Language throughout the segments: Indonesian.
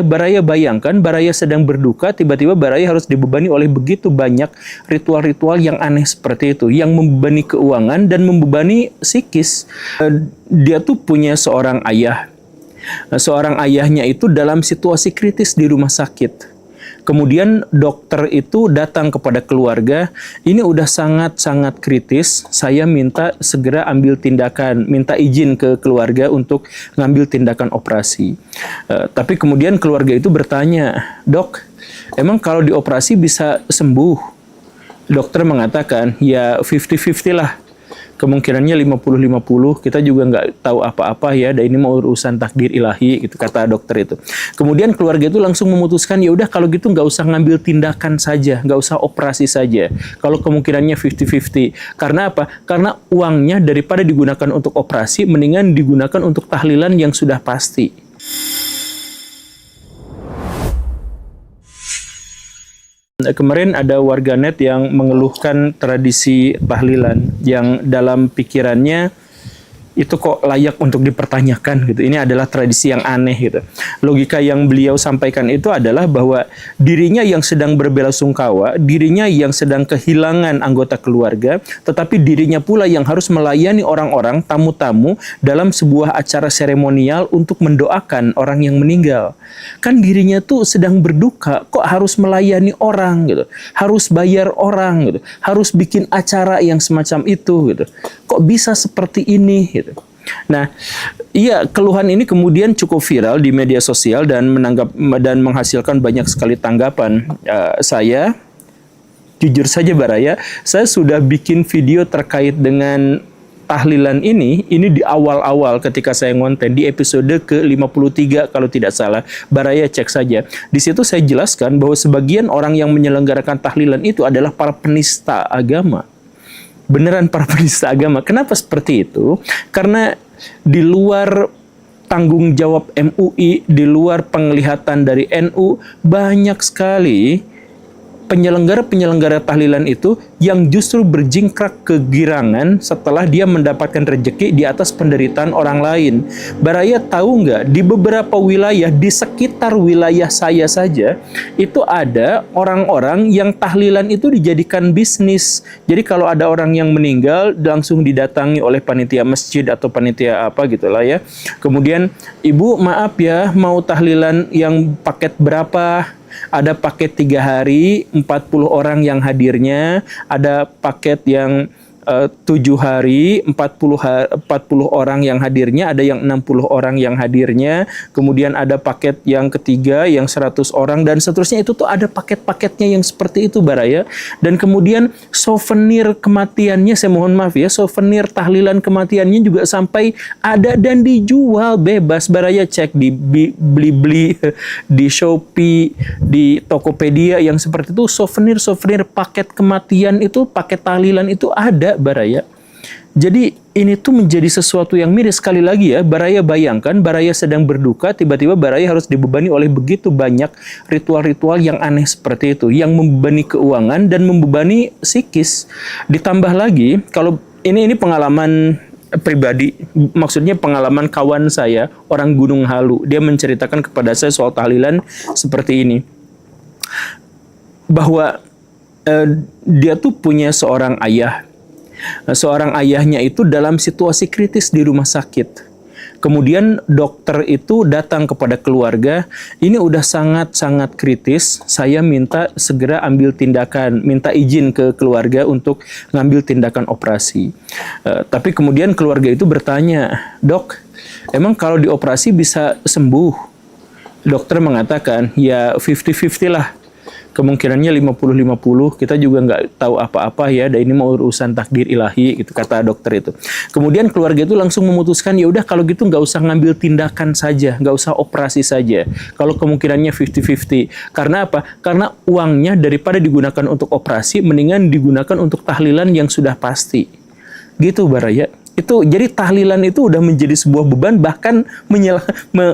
Baraya bayangkan, Baraya sedang berduka, tiba-tiba Baraya harus dibebani oleh begitu banyak ritual-ritual yang aneh seperti itu, yang membebani keuangan dan membebani psikis. Dia tuh punya seorang ayah. Seorang ayahnya itu dalam situasi kritis di rumah sakit. Kemudian dokter itu datang kepada keluarga, ini udah sangat-sangat kritis, saya minta segera ambil tindakan, minta izin ke keluarga untuk ngambil tindakan operasi. Tapi kemudian keluarga itu bertanya, "Dok, emang kalau dioperasi bisa sembuh?" Dokter mengatakan, ya 50-50 lah. Kemungkinannya 50-50, kita juga nggak tahu apa-apa ya, dan ini mau urusan takdir ilahi, gitu kata dokter itu. Kemudian keluarga itu langsung memutuskan, ya udah kalau gitu nggak usah ngambil tindakan saja, nggak usah operasi saja. Kalau kemungkinannya 50-50. Karena apa? Karena uangnya daripada digunakan untuk operasi, mendingan digunakan untuk tahlilan yang sudah pasti. Kemarin ada warganet yang mengeluhkan tradisi tahlilan yang dalam pikirannya itu kok layak untuk dipertanyakan gitu. Ini adalah tradisi yang aneh gitu. Logika yang beliau sampaikan itu adalah bahwa dirinya yang sedang berbelasungkawa, dirinya yang sedang kehilangan anggota keluarga, tetapi dirinya pula yang harus melayani orang-orang, tamu-tamu dalam sebuah acara seremonial untuk mendoakan orang yang meninggal. Kan dirinya tuh sedang berduka, kok harus melayani orang gitu. Harus bayar orang gitu. Harus bikin acara yang semacam itu gitu. Kok bisa seperti ini gitu. Nah, iya, keluhan ini kemudian cukup viral di media sosial dan menghasilkan banyak sekali tanggapan. Saya jujur saja Baraya, saya sudah bikin video terkait dengan tahlilan ini di awal-awal ketika saya ngonten di episode ke-53 kalau tidak salah. Baraya cek saja. Di situ saya jelaskan bahwa sebagian orang yang menyelenggarakan tahlilan itu adalah para penista agama. Beneran para penista agama. Kenapa seperti itu? Karena di luar tanggung jawab MUI, di luar penglihatan dari NU, banyak sekali penyelenggara-penyelenggara tahlilan itu yang justru berjingkrak kegirangan setelah dia mendapatkan rezeki di atas penderitaan orang lain. Baraya tahu nggak, di beberapa wilayah, di sekitar wilayah saya saja, itu ada orang-orang yang tahlilan itu dijadikan bisnis. Jadi kalau ada orang yang meninggal, langsung didatangi oleh panitia masjid atau panitia apa gitulah ya. Kemudian, "Ibu maaf ya, mau tahlilan yang paket berapa?" Ada paket 3 hari, 40 orang yang hadirnya. Ada paket yang 7 hari, 40 orang yang hadirnya. Ada yang 60 orang yang hadirnya. Kemudian ada paket yang ketiga, yang 100 orang, dan seterusnya. Itu tuh ada paket-paketnya yang seperti itu, Baraya. Dan kemudian souvenir kematiannya, saya mohon maaf ya, souvenir tahlilan kematiannya juga sampai ada dan dijual bebas. Baraya cek di Blibli, di Shopee, di Tokopedia yang seperti itu, souvenir paket kematian itu, paket tahlilan itu ada, Baraya. Jadi ini tuh menjadi sesuatu yang miris. Sekali lagi ya, Baraya bayangkan, Baraya sedang berduka, tiba-tiba Baraya harus dibebani oleh begitu banyak ritual-ritual yang aneh seperti itu, yang membebani keuangan dan membebani psikis. Ditambah lagi, kalau ini pengalaman pribadi, maksudnya pengalaman kawan saya, orang Gunung Halu. Dia menceritakan kepada saya soal tahlilan seperti ini. Bahwa dia tuh punya seorang ayah. Seorang ayahnya itu dalam situasi kritis di rumah sakit. Kemudian dokter itu datang kepada keluarga, ini udah sangat-sangat kritis, saya minta segera ambil tindakan, minta izin ke keluarga untuk ngambil tindakan operasi. Tapi kemudian keluarga itu bertanya, "Dok, emang kalau dioperasi bisa sembuh?" Dokter mengatakan, ya 50-50 lah. Kemungkinannya 50-50, kita juga nggak tahu apa-apa ya, dan ini mau urusan takdir ilahi, gitu kata dokter itu. Kemudian keluarga itu langsung memutuskan, ya udah kalau gitu nggak usah ngambil tindakan saja, nggak usah operasi saja. Kalau kemungkinannya 50-50. Karena apa? Karena uangnya daripada digunakan untuk operasi, mendingan digunakan untuk tahlilan yang sudah pasti. Gitu, Baraya. Itu jadi tahlilan itu udah menjadi sebuah beban, bahkan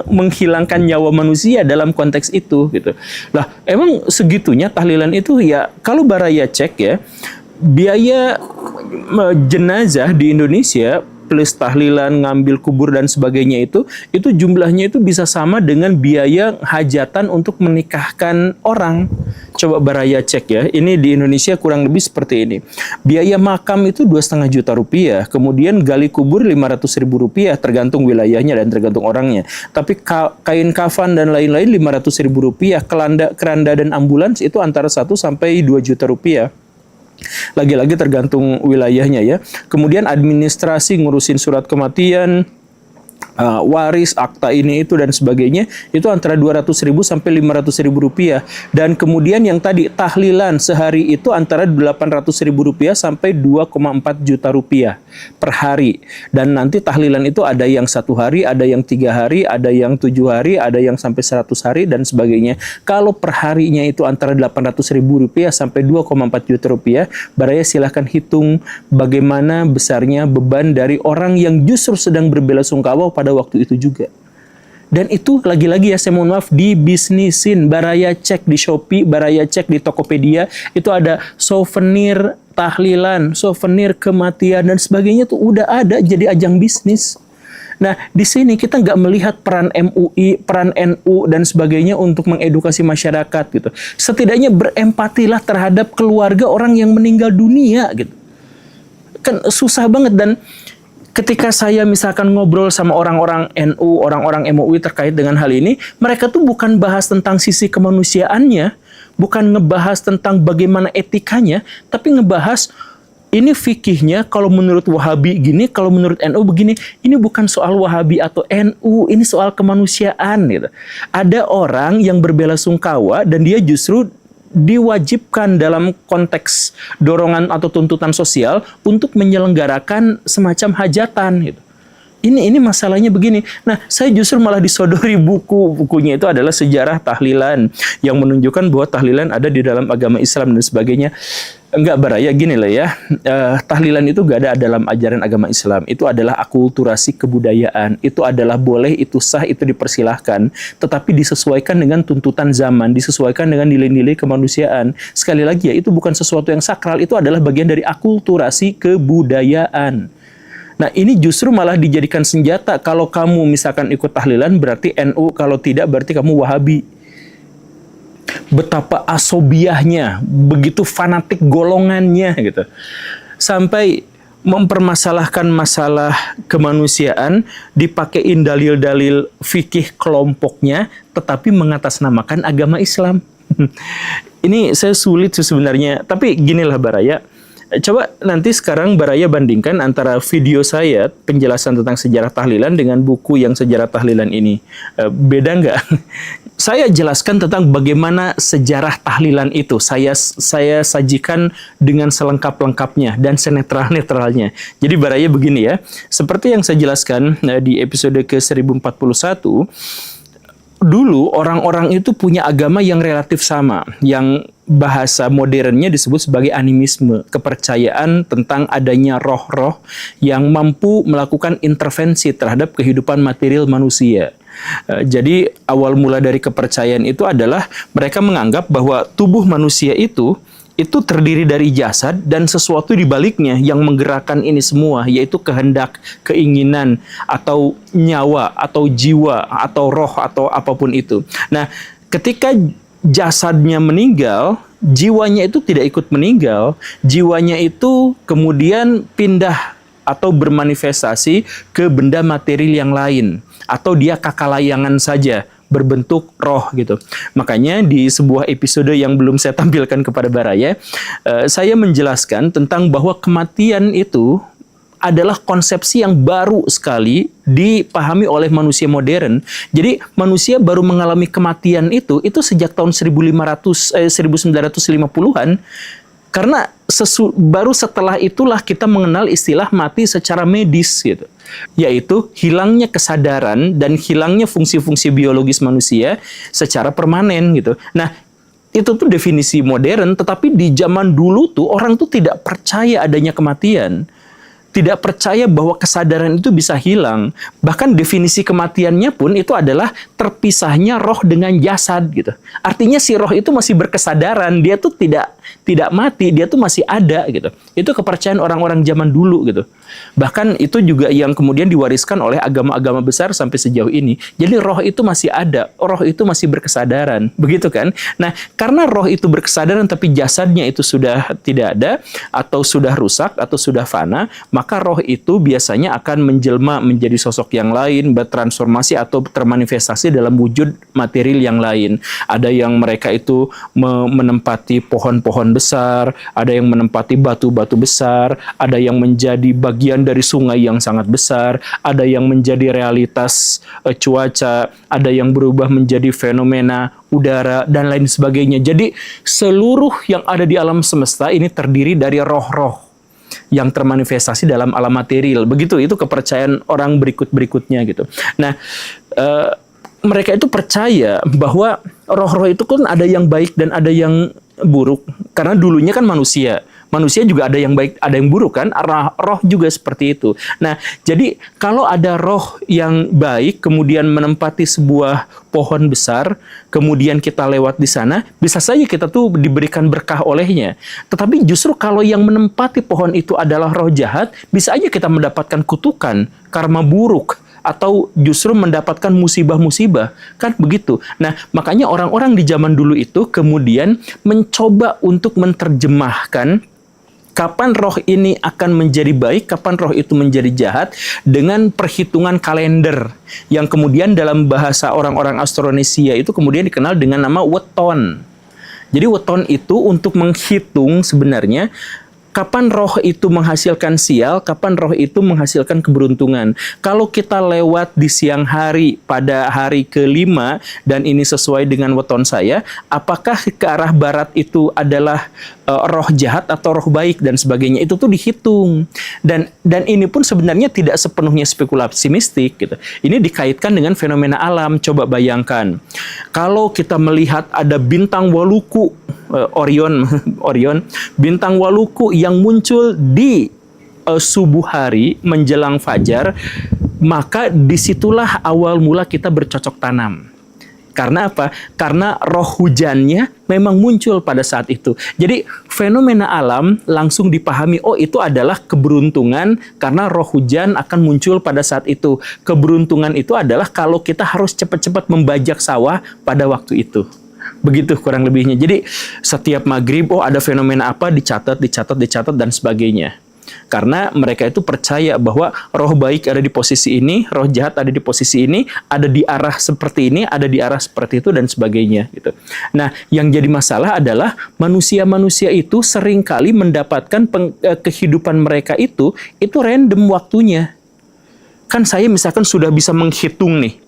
menghilangkan nyawa manusia dalam konteks itu gitu. Lah, emang segitunya tahlilan itu ya, kalau Baraya cek ya, biaya jenazah di Indonesia plus tahlilan, ngambil kubur dan sebagainya itu jumlahnya itu bisa sama dengan biaya hajatan untuk menikahkan orang. Coba Baraya cek ya, ini di Indonesia kurang lebih seperti ini. Biaya makam itu 2,5 juta rupiah, kemudian gali kubur 500 ribu rupiah, tergantung wilayahnya dan tergantung orangnya. Tapi kain kafan dan lain-lain 500 ribu rupiah, keranda dan ambulans itu antara 1 sampai 2 juta rupiah. Lagi-lagi tergantung wilayahnya ya. Kemudian administrasi ngurusin surat kematian, waris, akta ini itu dan sebagainya itu antara 200 ribu sampai 500 ribu rupiah. Dan kemudian yang tadi tahlilan sehari itu antara 800 ribu rupiah sampai 2,4 juta rupiah per hari. Dan nanti tahlilan itu ada yang 1 hari, ada yang 3 hari, ada yang 7 hari, ada yang sampai 100 hari dan sebagainya. Kalau per harinya itu antara 800 ribu rupiah sampai 2,4 juta rupiah, Baraya silahkan hitung bagaimana besarnya beban dari orang yang justru sedang berbelasungkawa pada waktu itu juga. Dan itu lagi-lagi ya, saya mohon maaf, dibisnisin. Baraya cek di Shopee, Baraya cek di Tokopedia, itu ada souvenir tahlilan, souvenir kematian dan sebagainya, tuh udah ada jadi ajang bisnis. Nah, di sini kita nggak melihat peran MUI, peran NU dan sebagainya untuk mengedukasi masyarakat gitu. Setidaknya berempatilah terhadap keluarga orang yang meninggal dunia gitu. Kan susah banget. Dan ketika saya misalkan ngobrol sama orang-orang NU, orang-orang MUI terkait dengan hal ini, mereka tuh bukan bahas tentang sisi kemanusiaannya, bukan ngebahas tentang bagaimana etikanya, tapi ngebahas ini fikihnya kalau menurut Wahabi gini, kalau menurut NU begini. Ini bukan soal Wahabi atau NU, ini soal kemanusiaan gitu. Ada orang yang berbelasungkawa dan dia justru diwajibkan dalam konteks dorongan atau tuntutan sosial untuk menyelenggarakan semacam hajatan gitu. Ini masalahnya begini. Nah, saya justru malah disodori bukunya itu adalah sejarah tahlilan yang menunjukkan bahwa tahlilan ada di dalam agama Islam dan sebagainya. Enggak, Baraya, gini lah ya. Tahlilan itu gak ada dalam ajaran agama Islam. Itu adalah akulturasi kebudayaan. Itu adalah boleh, itu sah, itu dipersilahkan. Tetapi disesuaikan dengan tuntutan zaman, disesuaikan dengan nilai-nilai kemanusiaan. Sekali lagi ya, itu bukan sesuatu yang sakral. Itu adalah bagian dari akulturasi kebudayaan. Nah, ini justru malah dijadikan senjata. Kalau kamu misalkan ikut tahlilan berarti NU, kalau tidak berarti kamu Wahabi. Betapa asobiahnya, begitu fanatik golongannya gitu. Sampai mempermasalahkan masalah kemanusiaan, dipakein dalil-dalil fikih kelompoknya, tetapi mengatasnamakan agama Islam. Ini saya sulit sih sebenarnya, tapi ginilah Baraya. Coba nanti sekarang Baraya bandingkan antara video saya penjelasan tentang sejarah tahlilan dengan buku yang sejarah tahlilan ini. Beda nggak? Saya jelaskan tentang bagaimana sejarah tahlilan itu. Saya sajikan dengan selengkap-lengkapnya dan senetral-netralnya. Jadi Baraya begini ya. Seperti yang saya jelaskan di episode ke-1041, dulu orang-orang itu punya agama yang relatif sama, yang bahasa modernnya disebut sebagai animisme, kepercayaan tentang adanya roh-roh yang mampu melakukan intervensi terhadap kehidupan material manusia. Jadi awal mula dari kepercayaan itu adalah mereka menganggap bahwa tubuh manusia itu terdiri dari jasad dan sesuatu di baliknya yang menggerakkan ini semua, yaitu kehendak, keinginan, atau nyawa, atau jiwa, atau roh, atau apapun itu. Nah, ketika jasadnya meninggal, jiwanya itu tidak ikut meninggal, jiwanya itu kemudian pindah atau bermanifestasi ke benda material yang lain, atau dia kakalayangan saja, berbentuk roh gitu. Makanya di sebuah episode yang belum saya tampilkan kepada Baraya, saya menjelaskan tentang bahwa kematian itu adalah konsepsi yang baru sekali dipahami oleh manusia modern. Jadi manusia baru mengalami kematian itu sejak tahun 1950-an, karena baru setelah itulah kita mengenal istilah mati secara medis gitu. Yaitu hilangnya kesadaran dan hilangnya fungsi-fungsi biologis manusia secara permanen gitu. Nah, itu tuh definisi modern, tetapi di zaman dulu tuh orang tuh tidak percaya adanya kematian. Tidak percaya bahwa kesadaran itu bisa hilang. Bahkan definisi kematiannya pun itu adalah terpisahnya roh dengan jasad gitu. Artinya si roh itu masih berkesadaran, dia tuh tidak mati, dia tuh masih ada gitu. Itu kepercayaan orang-orang zaman dulu gitu. Bahkan itu juga yang kemudian diwariskan oleh agama-agama besar sampai sejauh ini. Jadi roh itu masih ada, roh itu masih berkesadaran, begitu kan? Nah, karena roh itu berkesadaran tapi jasadnya itu sudah tidak ada, atau sudah rusak, atau sudah fana, maka roh itu biasanya akan menjelma menjadi sosok yang lain, bertransformasi atau termanifestasi dalam wujud material yang lain. Ada yang mereka itu menempati pohon-pohon besar, ada yang menempati batu-batu besar, ada yang menjadi bagian dari sungai yang sangat besar, ada yang menjadi realitas cuaca, ada yang berubah menjadi fenomena udara, dan lain sebagainya. Jadi seluruh yang ada di alam semesta ini terdiri dari roh-roh yang termanifestasi dalam alam material. Begitu, itu kepercayaan orang berikut-berikutnya gitu. Nah, mereka itu percaya bahwa roh-roh itu kan ada yang baik dan ada yang buruk. Karena dulunya kan manusia. Manusia juga ada yang baik, ada yang buruk kan? Roh juga seperti itu. Nah, jadi kalau ada roh yang baik, kemudian menempati sebuah pohon besar, kemudian kita lewat di sana, bisa saja kita tuh diberikan berkah olehnya. Tetapi justru kalau yang menempati pohon itu adalah roh jahat, bisa aja kita mendapatkan kutukan, karma buruk, atau justru mendapatkan musibah-musibah, kan begitu. Nah, makanya orang-orang di zaman dulu itu kemudian mencoba untuk menerjemahkan kapan roh ini akan menjadi baik, kapan roh itu menjadi jahat, dengan perhitungan kalender, yang kemudian dalam bahasa orang-orang Austronesia itu kemudian dikenal dengan nama weton. Jadi weton itu untuk menghitung sebenarnya kapan roh itu menghasilkan sial, kapan roh itu menghasilkan keberuntungan. Kalau kita lewat di siang hari pada hari ke-5 dan ini sesuai dengan weton saya, apakah ke arah barat itu adalah roh jahat atau roh baik dan sebagainya, itu tuh dihitung. Dan ini pun sebenarnya tidak sepenuhnya spekulasi mistik gitu. Ini dikaitkan dengan fenomena alam. Coba bayangkan, kalau kita melihat ada bintang Waluku, Orion, bintang Waluku yang muncul di subuh hari menjelang fajar, maka disitulah awal mula kita bercocok tanam. Karena apa? Karena roh hujannya memang muncul pada saat itu. Jadi fenomena alam langsung dipahami, oh itu adalah keberuntungan karena roh hujan akan muncul pada saat itu. Keberuntungan itu adalah kalau kita harus cepat-cepat membajak sawah pada waktu itu. Begitu kurang lebihnya. Jadi setiap maghrib, oh ada fenomena apa, dicatat, dan sebagainya. Karena mereka itu percaya bahwa roh baik ada di posisi ini, roh jahat ada di posisi ini, ada di arah seperti ini, ada di arah seperti itu, dan sebagainya gitu. Nah, yang jadi masalah adalah manusia-manusia itu seringkali mendapatkan kehidupan mereka itu random waktunya. Kan saya misalkan sudah bisa menghitung nih,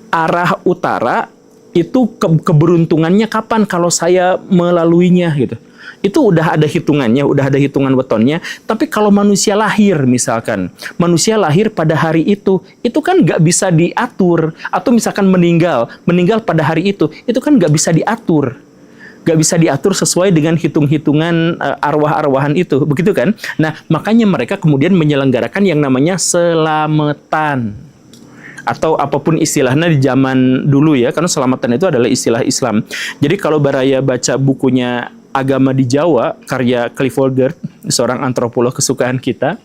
arah utara itu keberuntungannya kapan kalau saya melaluinya gitu. Itu udah ada hitungannya, udah ada hitungan wetonnya. Tapi kalau manusia lahir misalkan, manusia lahir pada hari itu kan nggak bisa diatur. Atau misalkan meninggal pada hari itu kan nggak bisa diatur. Nggak bisa diatur sesuai dengan hitung-hitungan arwah-arwahan itu, begitu kan? Nah, makanya mereka kemudian menyelenggarakan yang namanya selamatan. Atau apapun istilahnya di zaman dulu ya, karena selamatan itu adalah istilah Islam. Jadi kalau Baraya baca bukunya Agama di Jawa, karya Clifford, seorang antropolog kesukaan kita,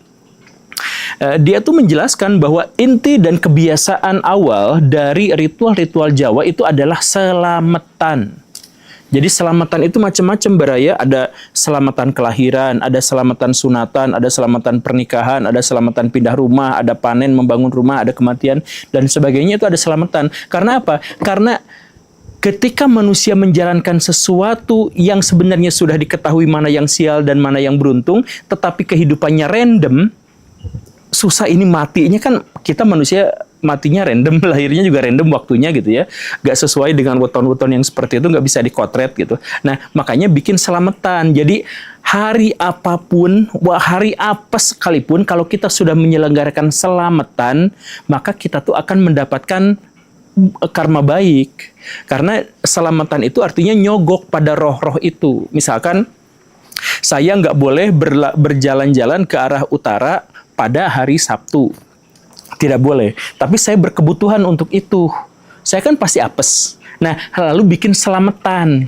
dia tuh menjelaskan bahwa inti dan kebiasaan awal dari ritual-ritual Jawa itu adalah selamatan. Jadi selamatan itu macam-macam Baraya, ada selamatan kelahiran, ada selamatan sunatan, ada selamatan pernikahan, ada selamatan pindah rumah, ada panen, membangun rumah, ada kematian, dan sebagainya itu ada selamatan. Karena apa? Karena ketika manusia menjalankan sesuatu yang sebenarnya sudah diketahui mana yang sial dan mana yang beruntung, tetapi kehidupannya random, susah ini matinya kan, kita manusia matinya random, lahirnya juga random waktunya gitu ya. Gak sesuai dengan weton-weton yang seperti itu, gak bisa dikotret gitu. Nah, makanya bikin selamatan. Jadi, hari apapun, hari apa sekalipun, kalau kita sudah menyelenggarakan selamatan, maka kita tuh akan mendapatkan karma baik. Karena selamatan itu artinya nyogok pada roh-roh itu. Misalkan, saya nggak boleh berjalan-jalan ke arah utara pada hari Sabtu. Tidak boleh. Tapi saya berkebutuhan untuk itu. Saya kan pasti apes. Nah, lalu bikin selamatan.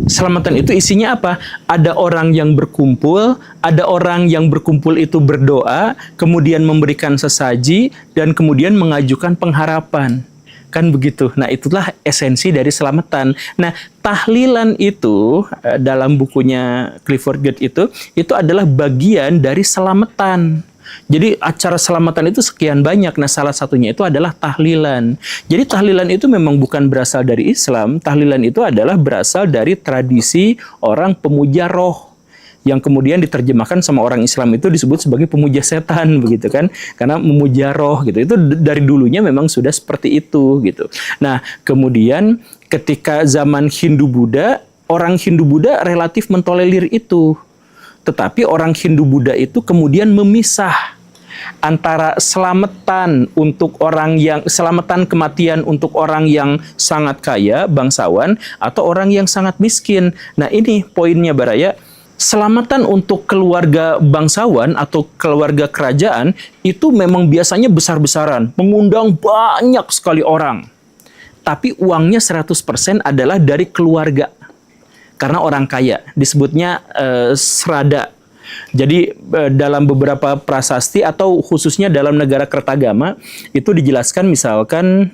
Selamatan itu isinya apa? Ada orang yang berkumpul, ada orang yang berkumpul itu berdoa, kemudian memberikan sesaji, dan kemudian mengajukan pengharapan. Kan begitu. Nah, itulah esensi dari selamatan. Nah, tahlilan itu dalam bukunya Clifford Gert itu adalah bagian dari selamatan. Jadi acara selamatan itu sekian banyak. Nah, salah satunya itu adalah tahlilan. Jadi tahlilan itu memang bukan berasal dari Islam. Tahlilan itu adalah berasal dari tradisi orang pemuja roh, yang kemudian diterjemahkan sama orang Islam itu disebut sebagai pemuja setan, begitu kan? Karena memuja roh gitu. Itu dari dulunya memang sudah seperti itu gitu. Nah, kemudian ketika zaman Hindu-Buddha, orang Hindu-Buddha relatif mentolerir itu. Tetapi orang Hindu-Buddha itu kemudian memisah antara selamatan untuk orang yang selamatan kematian untuk orang yang sangat kaya, bangsawan, atau orang yang sangat miskin. Nah, ini poinnya Baraya. Selamatan untuk keluarga bangsawan atau keluarga kerajaan itu memang biasanya besar-besaran, mengundang banyak sekali orang. Tapi uangnya 100% adalah dari keluarga. Karena orang kaya, disebutnya srada. Jadi dalam beberapa prasasti atau khususnya dalam negara Kertagama itu dijelaskan, misalkan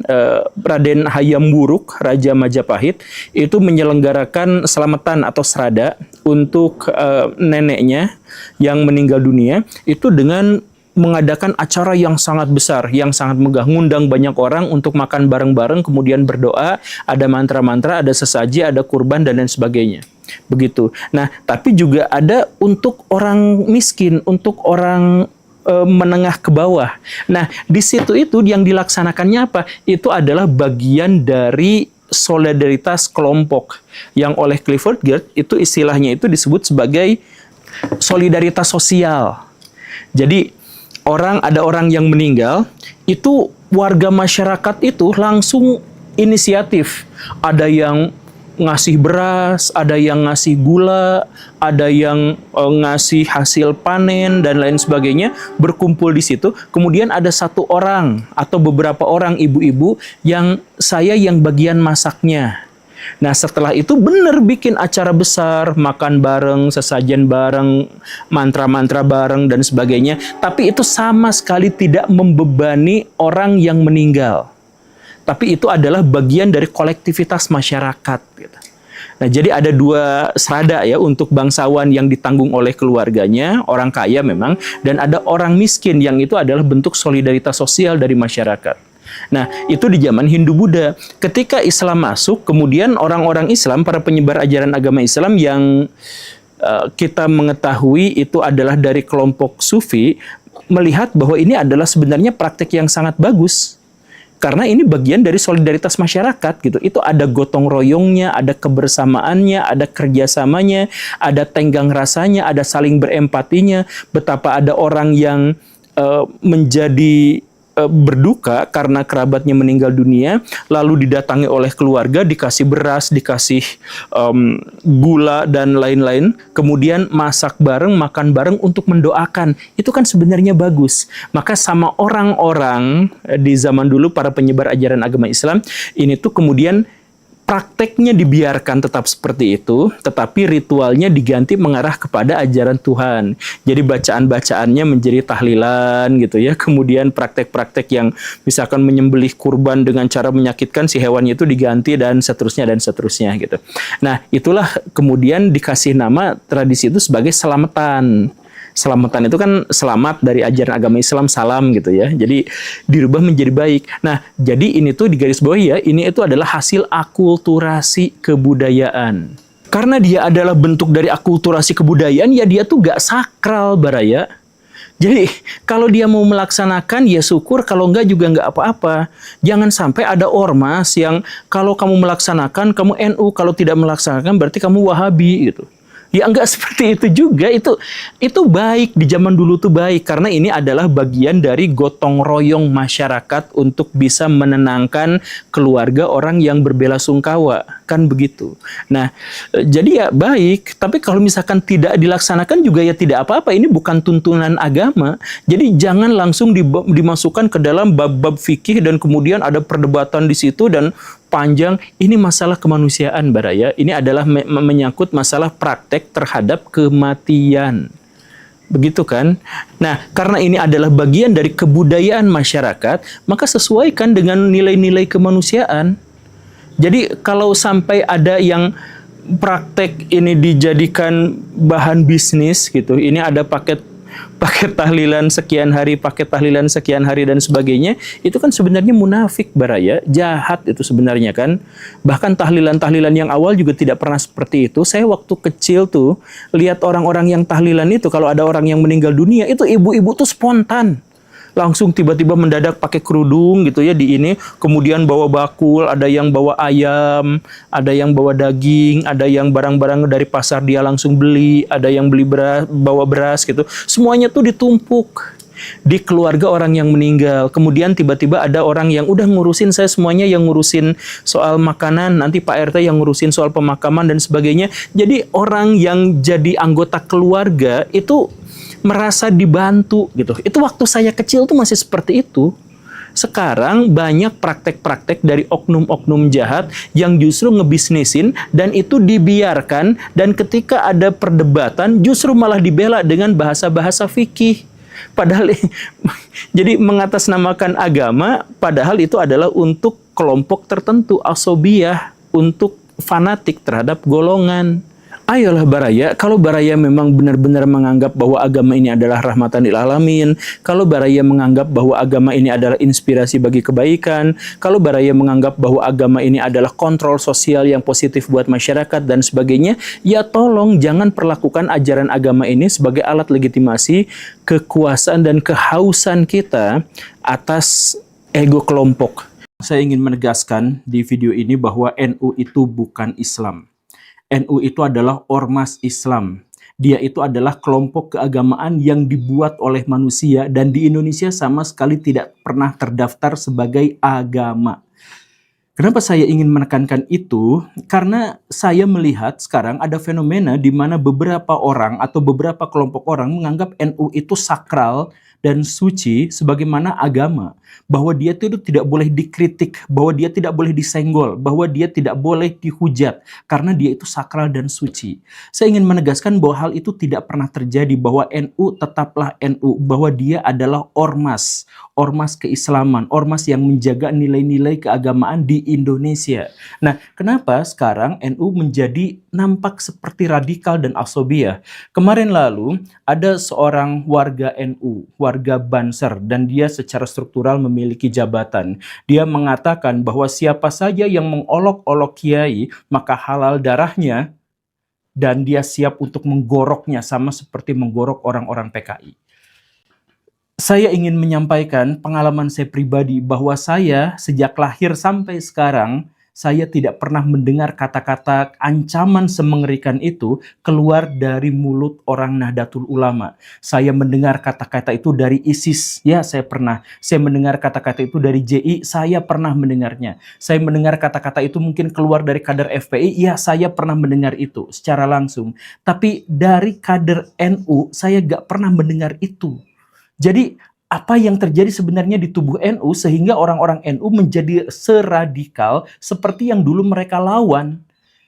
Raden Hayam Wuruk, Raja Majapahit, itu menyelenggarakan selamatan atau srada untuk neneknya yang meninggal dunia itu dengan mengadakan acara yang sangat besar, yang sangat megah, ngundang banyak orang untuk makan bareng-bareng, kemudian berdoa, ada mantra-mantra, ada sesaji, ada kurban, dan lain sebagainya. Begitu. Nah, tapi juga ada untuk orang miskin, untuk orang menengah ke bawah. Nah, di situ itu yang dilaksanakannya apa? Itu adalah bagian dari solidaritas kelompok yang oleh Clifford Gert itu istilahnya itu disebut sebagai solidaritas sosial. Jadi ada orang yang meninggal, itu warga masyarakat itu langsung inisiatif. Ada yang ngasih beras, ada yang ngasih gula, ada yang ngasih hasil panen, dan lain sebagainya, berkumpul di situ. Kemudian ada satu orang atau beberapa orang ibu-ibu yang bagian masaknya. Nah, setelah itu benar bikin acara besar, makan bareng, sesajen bareng, mantra-mantra bareng, dan sebagainya. Tapi itu sama sekali tidak membebani orang yang meninggal. Tapi itu adalah bagian dari kolektivitas masyarakat. Gitu. Nah, jadi ada dua srada ya untuk bangsawan yang ditanggung oleh keluarganya, orang kaya memang, dan ada orang miskin yang itu adalah bentuk solidaritas sosial dari masyarakat. Nah, itu di zaman Hindu-Buddha. Ketika Islam masuk, kemudian orang-orang Islam, para penyebar ajaran agama Islam yang kita mengetahui itu adalah dari kelompok Sufi, melihat bahwa ini adalah sebenarnya praktek yang sangat bagus. Karena ini bagian dari solidaritas masyarakat gitu. Itu ada gotong royongnya, ada kebersamaannya, ada kerjasamanya, ada tenggang rasanya, ada saling berempatinya. Betapa ada orang yang menjadi berduka karena kerabatnya meninggal dunia, lalu didatangi oleh keluarga, dikasih beras, dikasih gula, dan lain-lain, kemudian masak bareng, makan bareng untuk mendoakan. Itu kan sebenarnya bagus. Maka sama orang-orang di zaman dulu, para penyebar ajaran agama Islam, ini tuh kemudian prakteknya dibiarkan tetap seperti itu, tetapi ritualnya diganti mengarah kepada ajaran Tuhan. Jadi bacaan-bacaannya menjadi tahlilan gitu ya. Kemudian praktek-praktek yang misalkan menyembelih kurban dengan cara menyakitkan si hewannya itu diganti, dan seterusnya gitu. Nah, itulah kemudian dikasih nama tradisi itu sebagai selamatan. Selamatan itu kan selamat dari ajaran agama Islam, salam gitu ya. Jadi dirubah menjadi baik. Nah, jadi ini tuh di garis bawah ya, ini itu adalah hasil akulturasi kebudayaan. Karena dia adalah bentuk dari akulturasi kebudayaan, ya dia tuh gak sakral, Baraya. Jadi kalau dia mau melaksanakan ya syukur, kalau enggak juga enggak apa-apa. Jangan sampai ada ormas yang kalau kamu melaksanakan kamu NU, kalau tidak melaksanakan berarti kamu Wahabi gitu. Ya enggak seperti itu juga, itu baik, di zaman dulu tuh baik, karena ini adalah bagian dari gotong royong masyarakat untuk bisa menenangkan keluarga orang yang berbelasungkawa, kan begitu. Nah, jadi ya baik, tapi kalau misalkan tidak dilaksanakan juga ya tidak apa-apa, ini bukan tuntunan agama, jadi jangan langsung dimasukkan ke dalam bab-bab fikih dan kemudian ada perdebatan di situ dan panjang. Ini masalah kemanusiaan, Baraya. Ini adalah menyangkut masalah praktek terhadap kematian. Begitu kan? Nah, karena ini adalah bagian dari kebudayaan masyarakat, maka sesuaikan dengan nilai-nilai kemanusiaan. Jadi kalau sampai ada yang praktek ini dijadikan bahan bisnis gitu, ini ada paket tahlilan sekian hari, paket tahlilan sekian hari dan sebagainya, itu kan sebenarnya munafik, Baraya, jahat itu sebenarnya kan. Bahkan tahlilan-tahlilan yang awal juga tidak pernah seperti itu. Saya waktu kecil tuh lihat orang-orang yang tahlilan itu, kalau ada orang yang meninggal dunia, itu ibu-ibu tuh spontan. Langsung tiba-tiba mendadak pakai kerudung gitu ya di ini, kemudian bawa bakul, ada yang bawa ayam, ada yang bawa daging, ada yang barang-barang dari pasar dia langsung beli, ada yang beli beras, bawa beras gitu. Semuanya tuh ditumpuk di keluarga orang yang meninggal. Kemudian tiba-tiba ada orang yang udah ngurusin, saya semuanya yang ngurusin soal makanan, nanti Pak RT yang ngurusin soal pemakaman dan sebagainya. Jadi orang yang jadi anggota keluarga itu merasa dibantu gitu. Itu waktu saya kecil tuh masih seperti itu. Sekarang banyak praktek-praktek dari oknum-oknum jahat yang justru ngebisnisin dan itu dibiarkan, dan ketika ada perdebatan justru malah dibela dengan bahasa-bahasa fikih. Padahal jadi mengatasnamakan agama, padahal itu adalah untuk kelompok tertentu, asobiyah, untuk fanatik terhadap golongan. Ayolah Baraya, kalau Baraya memang benar-benar menganggap bahwa agama ini adalah rahmatan lil alamin, kalau Baraya menganggap bahwa agama ini adalah inspirasi bagi kebaikan, kalau Baraya menganggap bahwa agama ini adalah kontrol sosial yang positif buat masyarakat dan sebagainya, ya tolong jangan perlakukan ajaran agama ini sebagai alat legitimasi kekuasaan dan kehausan kita atas ego kelompok. Saya ingin menegaskan di video ini bahwa NU itu bukan Islam. NU itu adalah ormas Islam. Dia itu adalah kelompok keagamaan yang dibuat oleh manusia dan di Indonesia sama sekali tidak pernah terdaftar sebagai agama. Kenapa saya ingin menekankan itu? Karena saya melihat sekarang ada fenomena di mana beberapa orang atau beberapa kelompok orang menganggap NU itu sakral dan suci sebagaimana agama. Bahwa dia itu tidak boleh dikritik, bahwa dia tidak boleh disenggol, bahwa dia tidak boleh dihujat karena dia itu sakral dan suci. Saya ingin menegaskan bahwa hal itu tidak pernah terjadi, bahwa NU tetaplah NU, bahwa dia adalah ormas, ormas keislaman, ormas yang menjaga nilai-nilai keagamaan di Indonesia. Nah, kenapa sekarang NU menjadi nampak seperti radikal dan asobiyah? Kemarin lalu ada seorang warga NU, warga Banser, dan dia secara struktural memiliki jabatan. Dia mengatakan bahwa siapa saja yang mengolok-olok kiai, maka halal darahnya, dan dia siap untuk menggoroknya sama seperti menggorok orang-orang PKI. Saya ingin menyampaikan pengalaman saya pribadi bahwa saya sejak lahir sampai sekarang, saya tidak pernah mendengar kata-kata ancaman semengerikan itu keluar dari mulut orang Nahdlatul Ulama. Saya mendengar kata-kata itu dari ISIS, ya saya pernah. Saya mendengar kata-kata itu dari JI, saya pernah mendengarnya. Saya mendengar kata-kata itu mungkin keluar dari kader FPI, ya saya pernah mendengar itu secara langsung. Tapi dari kader NU, saya gak pernah mendengar itu. Jadi apa yang terjadi sebenarnya di tubuh NU sehingga orang-orang NU menjadi seradikal seperti yang dulu mereka lawan.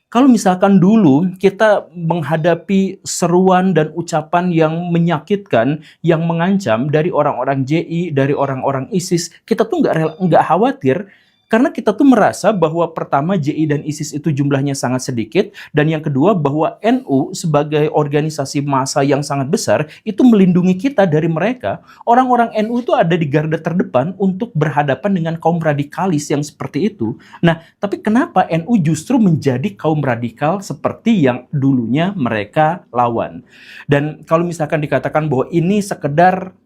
Kalau misalkan dulu kita menghadapi seruan dan ucapan yang menyakitkan, yang mengancam dari orang-orang JI, dari orang-orang ISIS, kita tuh nggak khawatir. Karena kita tuh merasa bahwa pertama JI dan ISIS itu jumlahnya sangat sedikit, dan yang kedua bahwa NU sebagai organisasi massa yang sangat besar itu melindungi kita dari mereka. Orang-orang NU itu ada di garda terdepan untuk berhadapan dengan kaum radikalis yang seperti itu. Nah, tapi kenapa NU justru menjadi kaum radikal seperti yang dulunya mereka lawan? Dan kalau misalkan dikatakan bahwa ini sekedar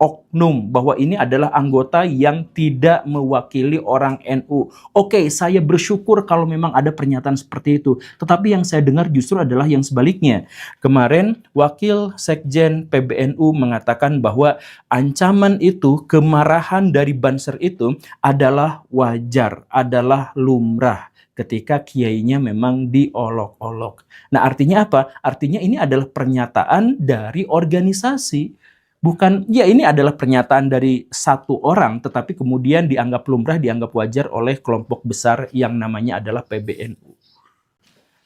oknum, bahwa ini adalah anggota yang tidak mewakili orang NU. Oke, saya bersyukur kalau memang ada pernyataan seperti itu. Tetapi yang saya dengar justru adalah yang sebaliknya. Kemarin Wakil Sekjen PBNU mengatakan bahwa ancaman itu, kemarahan dari Banser itu adalah wajar, adalah lumrah ketika kiainya memang diolok-olok. Nah, artinya apa? Artinya ini adalah pernyataan dari organisasi. Bukan, ya ini adalah pernyataan dari satu orang, tetapi kemudian dianggap lumrah, dianggap wajar oleh kelompok besar yang namanya adalah PBNU.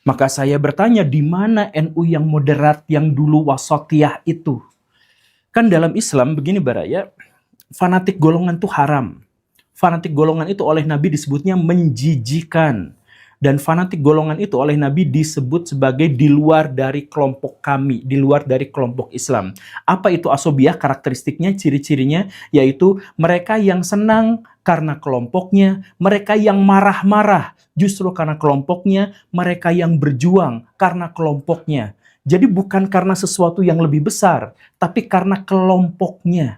Maka saya bertanya, di mana NU yang moderat, yang dulu wasatiyah itu? Kan dalam Islam begini Baraya, fanatik golongan itu haram. Fanatik golongan itu oleh Nabi disebutnya menjijikan. Dan fanatik golongan itu oleh Nabi disebut sebagai di luar dari kelompok kami, di luar dari kelompok Islam. Apa itu asobiah? Karakteristiknya, ciri-cirinya, yaitu mereka yang senang karena kelompoknya, mereka yang marah-marah justru karena kelompoknya, mereka yang berjuang karena kelompoknya. Jadi bukan karena sesuatu yang lebih besar, tapi karena kelompoknya.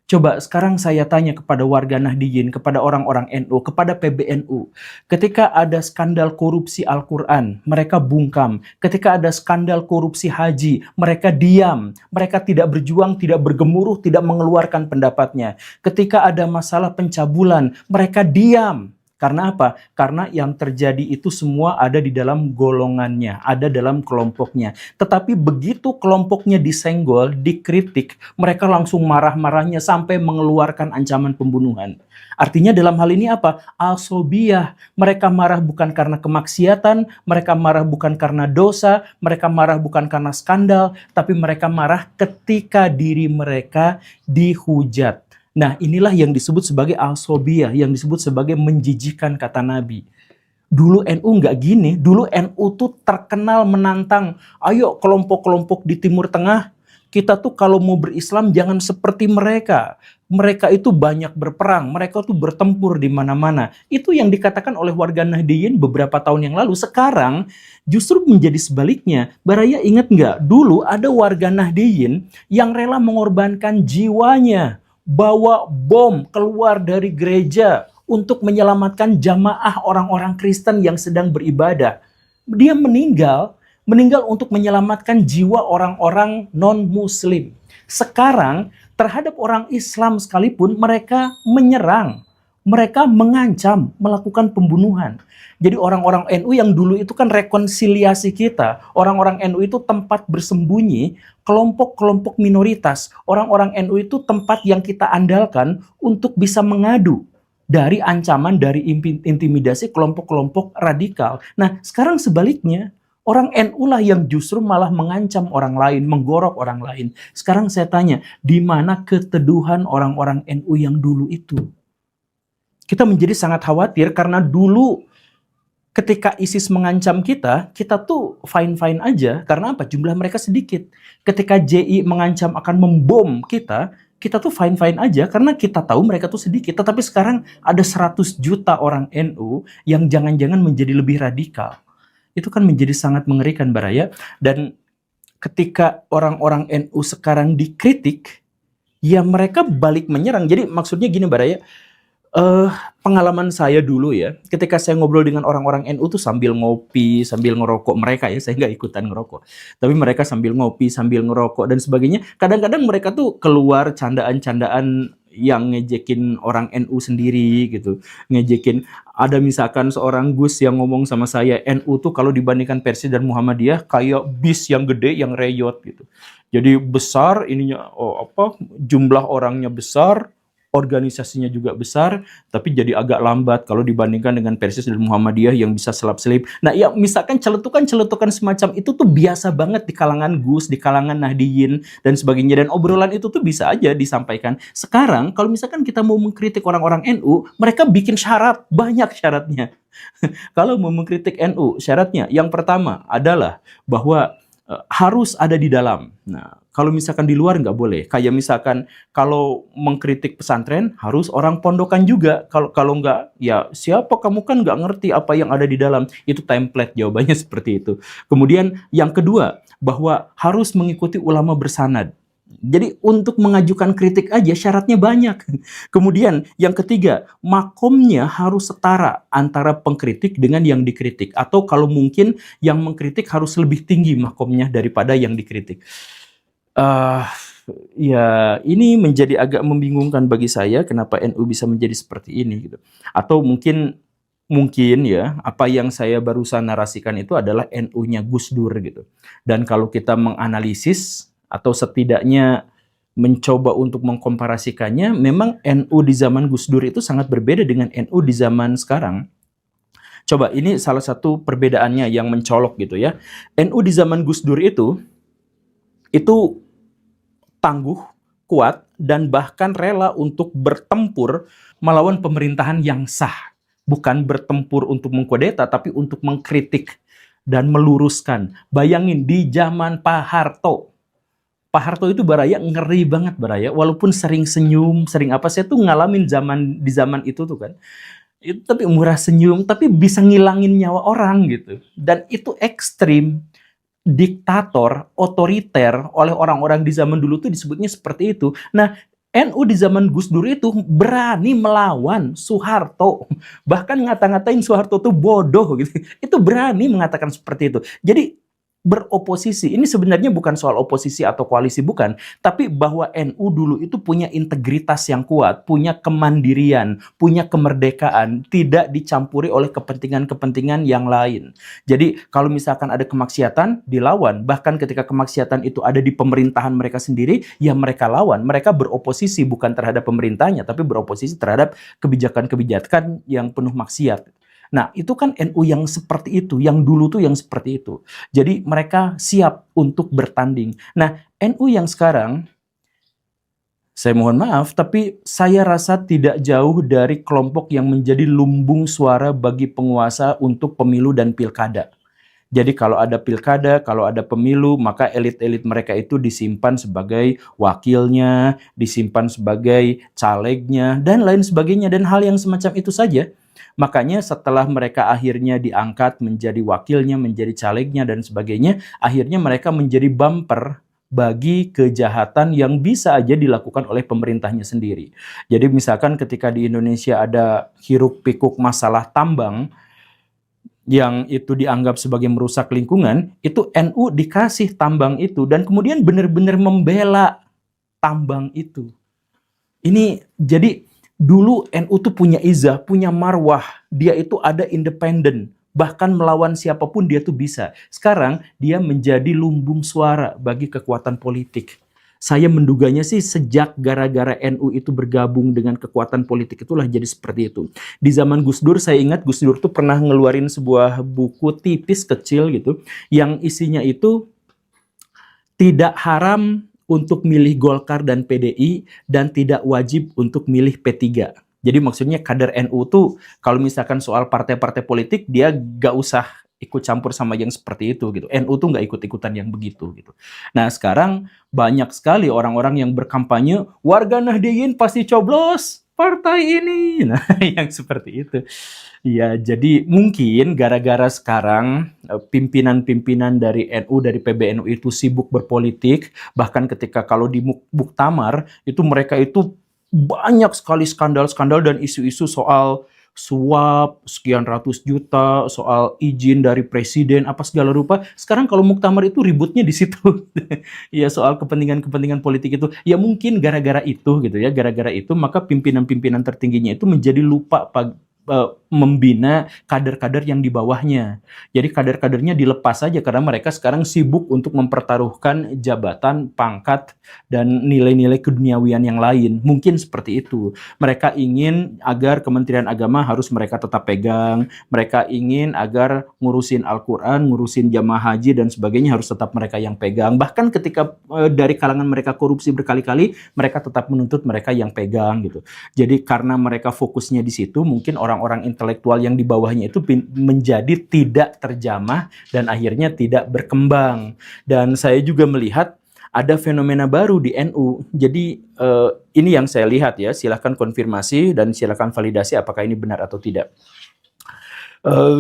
Coba sekarang saya tanya kepada warga Nahdliyin, kepada orang-orang NU, kepada PBNU. Ketika ada skandal korupsi Al-Quran, mereka bungkam. Ketika ada skandal korupsi haji, mereka diam. Mereka tidak berjuang, tidak bergemuruh, tidak mengeluarkan pendapatnya. Ketika ada masalah pencabulan, mereka diam. Karena apa? Karena yang terjadi itu semua ada di dalam golongannya, ada dalam kelompoknya. Tetapi begitu kelompoknya disenggol, dikritik, mereka langsung marah-marahnya sampai mengeluarkan ancaman pembunuhan. Artinya dalam hal ini apa? Asobiyah. Mereka marah bukan karena kemaksiatan, mereka marah bukan karena dosa, mereka marah bukan karena skandal, tapi mereka marah ketika diri mereka dihujat. Nah, inilah yang disebut sebagai asobiyah, yang disebut sebagai menjijikan kata Nabi. Dulu NU nggak gini, dulu NU tuh terkenal menantang, ayo kelompok-kelompok di Timur Tengah, kita tuh kalau mau berislam jangan seperti mereka. Mereka itu banyak berperang, mereka tuh bertempur di mana-mana. Itu yang dikatakan oleh warga Nahdliyin beberapa tahun yang lalu. Sekarang justru menjadi sebaliknya. Baraya ingat nggak? Dulu ada warga Nahdliyin yang rela mengorbankan jiwanya, bawa bom keluar dari gereja untuk menyelamatkan jamaah orang-orang Kristen yang sedang beribadah. Dia meninggal untuk menyelamatkan jiwa orang-orang non-Muslim. Sekarang terhadap orang Islam sekalipun mereka menyerang, mereka mengancam, melakukan pembunuhan. Jadi orang-orang NU yang dulu itu kan rekonsiliasi kita. Orang-orang NU itu tempat bersembunyi, kelompok-kelompok minoritas. Orang-orang NU itu tempat yang kita andalkan untuk bisa mengadu dari ancaman, dari intimidasi kelompok-kelompok radikal. Nah, sekarang sebaliknya, orang NU lah yang justru malah mengancam orang lain, menggorok orang lain. Sekarang saya tanya, di mana keteduhan orang-orang NU yang dulu itu? Kita menjadi sangat khawatir karena dulu ketika ISIS mengancam kita, kita tuh fine-fine aja. Karena apa? Jumlah mereka sedikit. Ketika JI mengancam akan membom kita, kita tuh fine-fine aja karena kita tahu mereka tuh sedikit. Tetapi sekarang ada 100 juta orang NU yang jangan-jangan menjadi lebih radikal. Itu kan menjadi sangat mengerikan, Baraya. Dan ketika orang-orang NU sekarang dikritik, ya mereka balik menyerang. Jadi maksudnya gini, Baraya, pengalaman saya dulu ya, ketika saya ngobrol dengan orang-orang NU tuh sambil ngopi, sambil ngerokok. Mereka ya, saya nggak ikutan ngerokok. Tapi mereka sambil ngopi, sambil ngerokok dan sebagainya. Kadang-kadang mereka tuh keluar candaan-candaan yang ngejekin orang NU sendiri gitu. Ngejekin, ada misalkan seorang Gus yang ngomong sama saya, NU tuh kalau dibandingkan Persis dan Muhammadiyah kayak bis yang gede yang reyot gitu. Jadi besar ininya, jumlah orangnya besar, organisasinya juga besar, tapi jadi agak lambat kalau dibandingkan dengan Persis dan Muhammadiyah yang bisa selap-selip. Nah, ya misalkan celetukan-celetukan semacam itu tuh biasa banget di kalangan Gus, di kalangan Nahdliyin, dan sebagainya. Dan obrolan itu tuh bisa aja disampaikan. Sekarang, kalau misalkan kita mau mengkritik orang-orang NU, mereka bikin syarat, banyak syaratnya. Kalau mau mengkritik NU, syaratnya yang pertama adalah bahwa harus ada di dalam. Nah, kalau misalkan di luar nggak boleh. Kayak misalkan kalau mengkritik pesantren harus orang pondokan juga. Kalau nggak, ya siapa, kamu kan nggak ngerti apa yang ada di dalam. Itu template jawabannya seperti itu. Kemudian yang kedua, bahwa harus mengikuti ulama bersanad. Jadi untuk mengajukan kritik aja syaratnya banyak. Kemudian yang ketiga, makomnya harus setara antara pengkritik dengan yang dikritik. Atau kalau mungkin yang mengkritik harus lebih tinggi makomnya daripada yang dikritik. Ya ini menjadi agak membingungkan bagi saya kenapa NU bisa menjadi seperti ini gitu. Atau mungkin ya apa yang saya barusan narasikan itu adalah NU-nya Gus Dur gitu. Dan kalau kita menganalisis atau setidaknya mencoba untuk mengkomparasikannya, memang NU di zaman Gus Dur itu sangat berbeda dengan NU di zaman sekarang. Coba, ini salah satu perbedaannya yang mencolok gitu ya. NU di zaman Gus Dur itu tangguh, kuat, dan bahkan rela untuk bertempur melawan pemerintahan yang sah. Bukan bertempur untuk mengkudeta, tapi untuk mengkritik dan meluruskan. Bayangin, di zaman Pak Harto. Pak Harto itu Baraya ngeri banget Baraya, walaupun sering senyum, sering apa, saya tuh ngalamin di zaman itu tuh kan. Itu tapi murah senyum, tapi bisa ngilangin nyawa orang gitu. Dan itu ekstrim, diktator, otoriter oleh orang-orang di zaman dulu tuh disebutnya seperti itu. Nah, NU di zaman Gus Dur itu berani melawan Soeharto. Bahkan ngata-ngatain Soeharto tuh bodoh gitu. Itu berani mengatakan seperti itu. Jadi beroposisi. Ini sebenarnya bukan soal oposisi atau koalisi, bukan. Tapi bahwa NU dulu itu punya integritas yang kuat, punya kemandirian, punya kemerdekaan, tidak dicampuri oleh kepentingan-kepentingan yang lain. Jadi kalau misalkan ada kemaksiatan, dilawan. Bahkan ketika kemaksiatan itu ada di pemerintahan mereka sendiri, ya mereka lawan. Mereka beroposisi bukan terhadap pemerintahnya, tapi beroposisi terhadap kebijakan-kebijakan yang penuh maksiat. Nah, itu kan NU yang seperti itu, yang dulu tuh yang seperti itu. Jadi mereka siap untuk bertanding. Nah, NU yang sekarang, saya mohon maaf, tapi saya rasa tidak jauh dari kelompok yang menjadi lumbung suara bagi penguasa untuk pemilu dan pilkada. Jadi kalau ada pilkada, kalau ada pemilu, maka elit-elit mereka itu disimpan sebagai wakilnya, disimpan sebagai calegnya, dan lain sebagainya. Dan hal yang semacam itu saja. Makanya setelah mereka akhirnya diangkat menjadi wakilnya, menjadi calegnya, dan sebagainya, akhirnya mereka menjadi bumper bagi kejahatan yang bisa aja dilakukan oleh pemerintahnya sendiri. Jadi misalkan ketika di Indonesia ada hiruk-pikuk masalah tambang, yang itu dianggap sebagai merusak lingkungan, itu NU dikasih tambang itu, dan kemudian benar-benar membela tambang itu. Ini jadi dulu NU tuh punya izah, punya marwah, dia itu ada independen, bahkan melawan siapapun dia tuh bisa. Sekarang dia menjadi lumbung suara bagi kekuatan politik. Saya menduganya sih sejak gara-gara NU itu bergabung dengan kekuatan politik itulah jadi seperti itu. Di zaman Gus Dur, saya ingat Gus Dur tuh pernah ngeluarin sebuah buku tipis kecil gitu, yang isinya itu tidak haram untuk milih Golkar dan PDI, dan tidak wajib untuk milih P3. Jadi maksudnya kader NU tuh kalau misalkan soal partai-partai politik, dia gak usah ikut campur sama yang seperti itu gitu. NU tuh nggak ikut-ikutan yang begitu gitu. Nah sekarang banyak sekali orang-orang yang berkampanye, warga Nahdliyin pasti coblos partai ini. Nah yang seperti itu. Ya, jadi mungkin gara-gara sekarang pimpinan-pimpinan dari NU, dari PBNU itu sibuk berpolitik, bahkan ketika kalau di muktamar, itu mereka itu banyak sekali skandal-skandal dan isu-isu soal suap sekian ratus juta, soal izin dari presiden, apa segala rupa. Sekarang kalau muktamar itu ributnya di situ. Ya soal kepentingan-kepentingan politik itu. Ya mungkin gara-gara itu gitu ya, gara-gara itu maka pimpinan-pimpinan tertingginya itu menjadi lupa membina kader-kader yang di bawahnya. Jadi kader-kadernya dilepas saja karena mereka sekarang sibuk untuk mempertaruhkan jabatan, pangkat, dan nilai-nilai keduniawian yang lain. Mungkin seperti itu. Mereka ingin agar Kementerian Agama harus mereka tetap pegang. Mereka ingin agar ngurusin Al-Quran, ngurusin jamaah haji, dan sebagainya harus tetap mereka yang pegang. Bahkan ketika dari kalangan mereka korupsi berkali-kali, mereka tetap menuntut mereka yang pegang gitu. Jadi karena mereka fokusnya di situ, mungkin orang-orang intelektual yang di bawahnya itu menjadi tidak terjamah dan akhirnya tidak berkembang. Dan saya juga melihat ada fenomena baru di NU. Jadi ini yang saya lihat ya, silahkan konfirmasi dan silahkan validasi apakah ini benar atau tidak.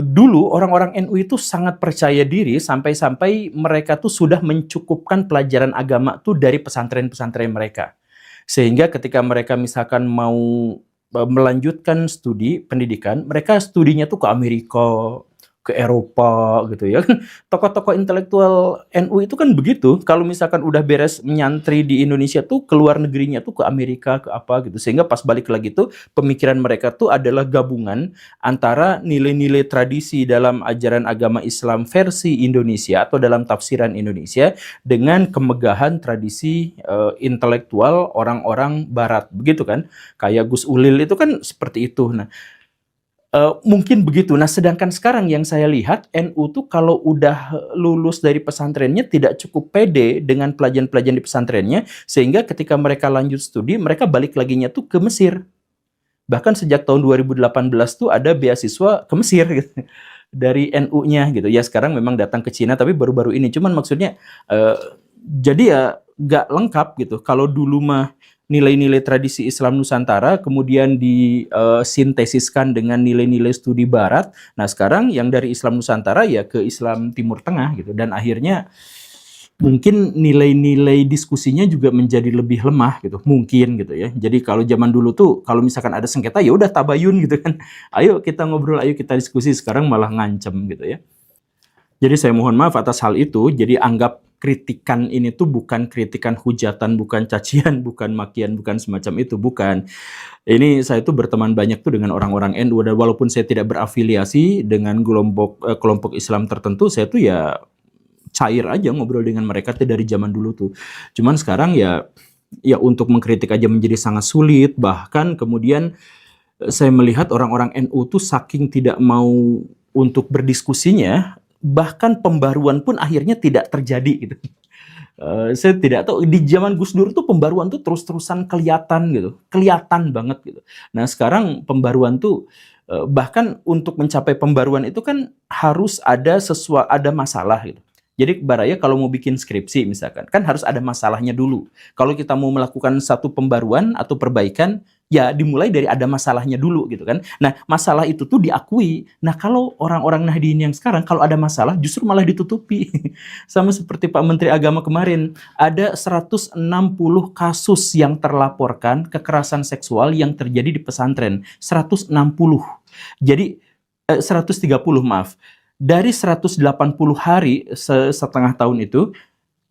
Dulu orang-orang NU itu sangat percaya diri sampai-sampai mereka tuh sudah mencukupkan pelajaran agama tuh dari pesantren-pesantren mereka. Sehingga ketika mereka misalkan mau melanjutkan studi pendidikan, mereka studinya tuh ke Amerika, ke Eropa gitu ya. Tokoh-tokoh intelektual NU itu kan begitu. Kalau misalkan udah beres menyantri di Indonesia tuh keluar negerinya tuh ke Amerika ke apa gitu. Sehingga pas balik lagi tuh pemikiran mereka tuh adalah gabungan antara nilai-nilai tradisi dalam ajaran agama Islam versi Indonesia atau dalam tafsiran Indonesia dengan kemegahan tradisi intelektual orang-orang barat. Begitu kan? Kayak Gus Ulil itu kan seperti itu. Nah, mungkin begitu. Nah, sedangkan sekarang yang saya lihat NU tuh kalau udah lulus dari pesantrennya tidak cukup pede dengan pelajaran-pelajaran di pesantrennya, sehingga ketika mereka lanjut studi, mereka balik laginya tuh ke Mesir. Bahkan sejak tahun 2018 tuh ada beasiswa ke Mesir gitu, dari NU-nya gitu. Ya sekarang memang datang ke Cina, tapi baru-baru ini. Cuman maksudnya, jadi ya nggak lengkap gitu. Kalau dulu mah nilai-nilai tradisi Islam Nusantara kemudian disintesiskan dengan nilai-nilai studi Barat. Nah sekarang yang dari Islam Nusantara ya ke Islam Timur Tengah gitu. Dan akhirnya mungkin nilai-nilai diskusinya juga menjadi lebih lemah gitu. Mungkin gitu ya. Jadi kalau zaman dulu tuh kalau misalkan ada sengketa ya udah tabayun gitu kan. Ayo kita ngobrol, ayo kita diskusi. Sekarang malah ngancem gitu ya. Jadi saya mohon maaf atas hal itu. Jadi anggap kritikan ini tuh bukan kritikan hujatan, bukan cacian, bukan makian, bukan semacam itu, bukan. Ini saya tuh berteman banyak tuh dengan orang-orang NU dan walaupun saya tidak berafiliasi dengan kelompok Islam tertentu, saya tuh ya cair aja ngobrol dengan mereka tuh dari zaman dulu tuh. Cuman sekarang ya untuk mengkritik aja menjadi sangat sulit. Bahkan kemudian saya melihat orang-orang NU tuh saking tidak mau untuk berdiskusinya, bahkan pembaruan pun akhirnya tidak terjadi gitu. Saya tidak tahu di zaman Gus Dur tuh pembaruan tuh terus-terusan kelihatan gitu, kelihatan banget gitu. Nah sekarang pembaruan tuh bahkan untuk mencapai pembaruan itu kan harus ada masalah gitu. Jadi Baraya kalau mau bikin skripsi misalkan, kan harus ada masalahnya dulu. Kalau kita mau melakukan satu pembaruan atau perbaikan, ya dimulai dari ada masalahnya dulu gitu kan. Nah masalah itu tuh diakui. Nah kalau orang-orang Nahdien yang sekarang, kalau ada masalah justru malah ditutupi. Sama seperti Pak Menteri Agama kemarin, ada 160 kasus yang terlaporkan kekerasan seksual yang terjadi di pesantren. 160. Jadi 130 maaf. Dari 180 hari setengah tahun itu,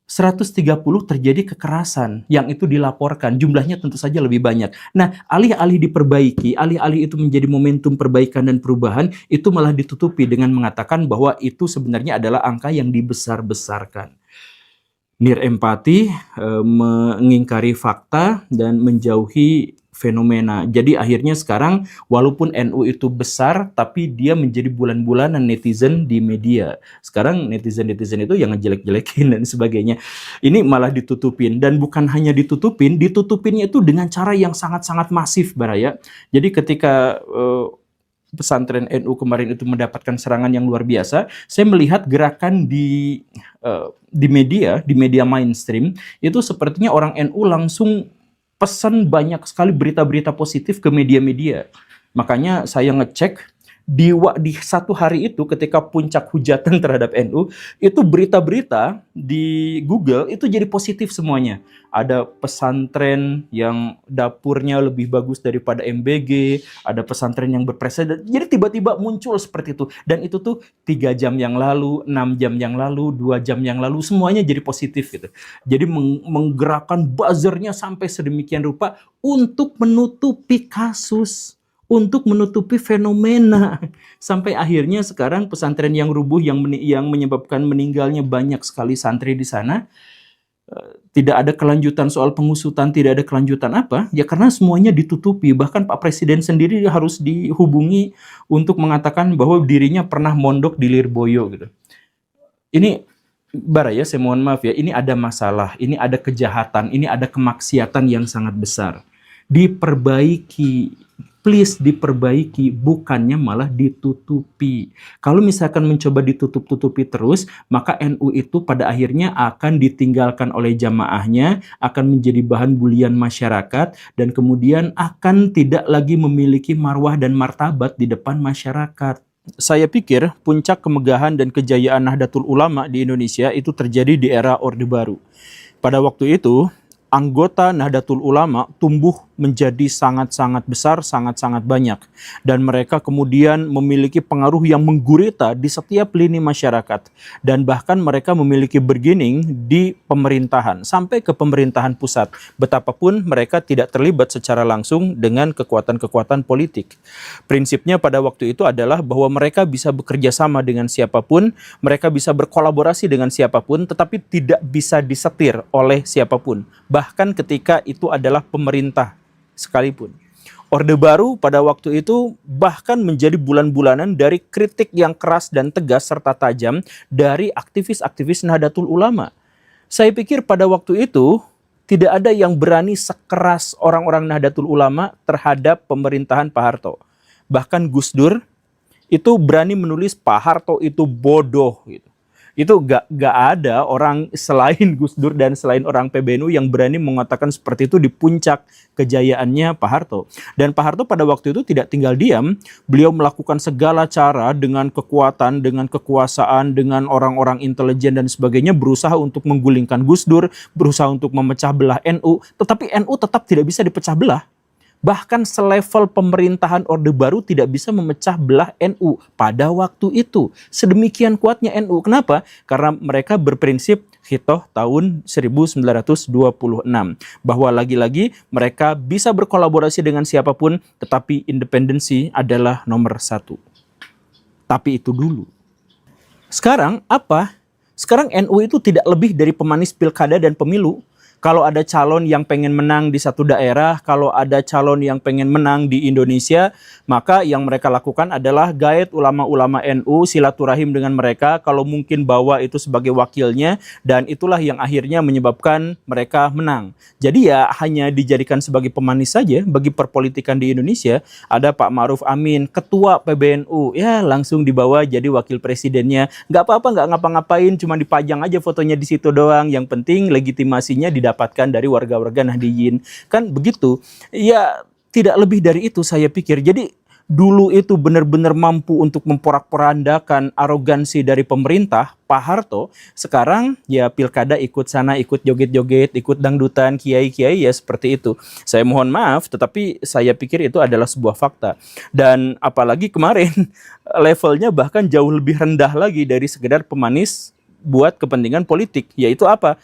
130 terjadi kekerasan yang itu dilaporkan. Jumlahnya tentu saja lebih banyak. Nah, alih-alih diperbaiki, alih-alih itu menjadi momentum perbaikan dan perubahan, itu malah ditutupi dengan mengatakan bahwa itu sebenarnya adalah angka yang dibesar-besarkan. Nirempati, mengingkari fakta, dan menjauhi fenomena. Jadi akhirnya sekarang walaupun NU itu besar, tapi dia menjadi bulan-bulanan netizen di media. Sekarang netizen-netizen itu yang ngejelek-jelekin dan sebagainya. Ini malah ditutupin. Dan bukan hanya ditutupinnya itu dengan cara yang sangat-sangat masif, Baraya. Jadi ketika pesantren NU kemarin itu mendapatkan serangan yang luar biasa, saya melihat gerakan di media mainstream, itu sepertinya orang NU langsung pesan banyak sekali berita-berita positif ke media-media. Makanya saya ngecek di satu hari itu ketika puncak hujatan terhadap NU, itu berita-berita di Google itu jadi positif semuanya. Ada pesantren yang dapurnya lebih bagus daripada MBG, ada pesantren yang berprestasi. Jadi tiba-tiba muncul seperti itu. Dan itu tuh 3 jam yang lalu, 6 jam yang lalu, 2 jam yang lalu, semuanya jadi positif gitu. Jadi menggerakkan buzzernya sampai sedemikian rupa untuk menutupi kasus, untuk menutupi fenomena. Sampai akhirnya sekarang pesantren yang rubuh yang menyebabkan meninggalnya banyak sekali santri di sana, tidak ada kelanjutan soal pengusutan, tidak ada kelanjutan apa, ya karena semuanya ditutupi. Bahkan Pak Presiden sendiri harus dihubungi untuk mengatakan bahwa dirinya pernah mondok di Lirboyo gitu. Ini Baraya, saya mohon maaf ya, ini ada masalah, ini ada kejahatan, ini ada kemaksiatan yang sangat besar. Diperbaiki, please diperbaiki, bukannya malah ditutupi. Kalau misalkan mencoba ditutup-tutupi terus, maka NU itu pada akhirnya akan ditinggalkan oleh jamaahnya, akan menjadi bahan bulian masyarakat, dan kemudian akan tidak lagi memiliki marwah dan martabat di depan masyarakat. Saya pikir puncak kemegahan dan kejayaan Nahdlatul Ulama di Indonesia itu terjadi di era Orde Baru. Pada waktu itu, anggota Nahdlatul Ulama tumbuh menjadi sangat-sangat besar, sangat-sangat banyak. Dan mereka kemudian memiliki pengaruh yang menggurita di setiap lini masyarakat. Dan bahkan mereka memiliki bergening di pemerintahan, sampai ke pemerintahan pusat. Betapapun mereka tidak terlibat secara langsung dengan kekuatan-kekuatan politik. Prinsipnya pada waktu itu adalah bahwa mereka bisa bekerja sama dengan siapapun, mereka bisa berkolaborasi dengan siapapun, tetapi tidak bisa disetir oleh siapapun. Bahkan ketika itu adalah pemerintah sekalipun. Orde Baru pada waktu itu bahkan menjadi bulan-bulanan dari kritik yang keras dan tegas serta tajam dari aktivis-aktivis Nahdlatul Ulama. Saya pikir pada waktu itu tidak ada yang berani sekeras orang-orang Nahdlatul Ulama terhadap pemerintahan Pak Harto. Bahkan Gus Dur itu berani menulis Pak Harto itu bodoh gitu. Itu gak ada orang selain Gus Dur dan selain orang PBNU yang berani mengatakan seperti itu di puncak kejayaannya Pak Harto. Dan Pak Harto pada waktu itu tidak tinggal diam, beliau melakukan segala cara dengan kekuatan, dengan kekuasaan, dengan orang-orang intelijen dan sebagainya, berusaha untuk menggulingkan Gus Dur, berusaha untuk memecah belah NU, tetapi NU tetap tidak bisa dipecah belah. Bahkan selevel pemerintahan Orde Baru tidak bisa memecah belah NU pada waktu itu. Sedemikian kuatnya NU. Kenapa? Karena mereka berprinsip Hitoh tahun 1926. Bahwa lagi-lagi mereka bisa berkolaborasi dengan siapapun, tetapi independensi adalah nomor satu. Tapi itu dulu. Sekarang apa? Sekarang NU itu tidak lebih dari pemanis pilkada dan pemilu. Kalau ada calon yang pengen menang di satu daerah, kalau ada calon yang pengen menang di Indonesia, maka yang mereka lakukan adalah gaet ulama-ulama NU, silaturahim dengan mereka, kalau mungkin bawa itu sebagai wakilnya, dan itulah yang akhirnya menyebabkan mereka menang. Jadi ya hanya dijadikan sebagai pemanis saja bagi perpolitikan di Indonesia. Ada Pak Ma'ruf Amin, ketua PBNU, ya langsung dibawa jadi wakil presidennya. Nggak apa-apa, nggak ngapa-ngapain, cuma dipajang aja fotonya di situ doang. Yang penting legitimasinya didapatkan dari warga-warga Nahdliyin. Kan begitu. Ya tidak lebih dari itu saya pikir. Jadi dulu itu benar-benar mampu untuk memporak-porandakan arogansi dari pemerintah Pak Harto. Sekarang ya pilkada ikut sana, ikut joget-joget, ikut dangdutan, kiai-kiai ya seperti itu. Saya mohon maaf, tetapi saya pikir itu adalah sebuah fakta. Dan apalagi kemarin levelnya bahkan jauh lebih rendah lagi dari sekedar pemanis buat kepentingan politik. Yaitu apa?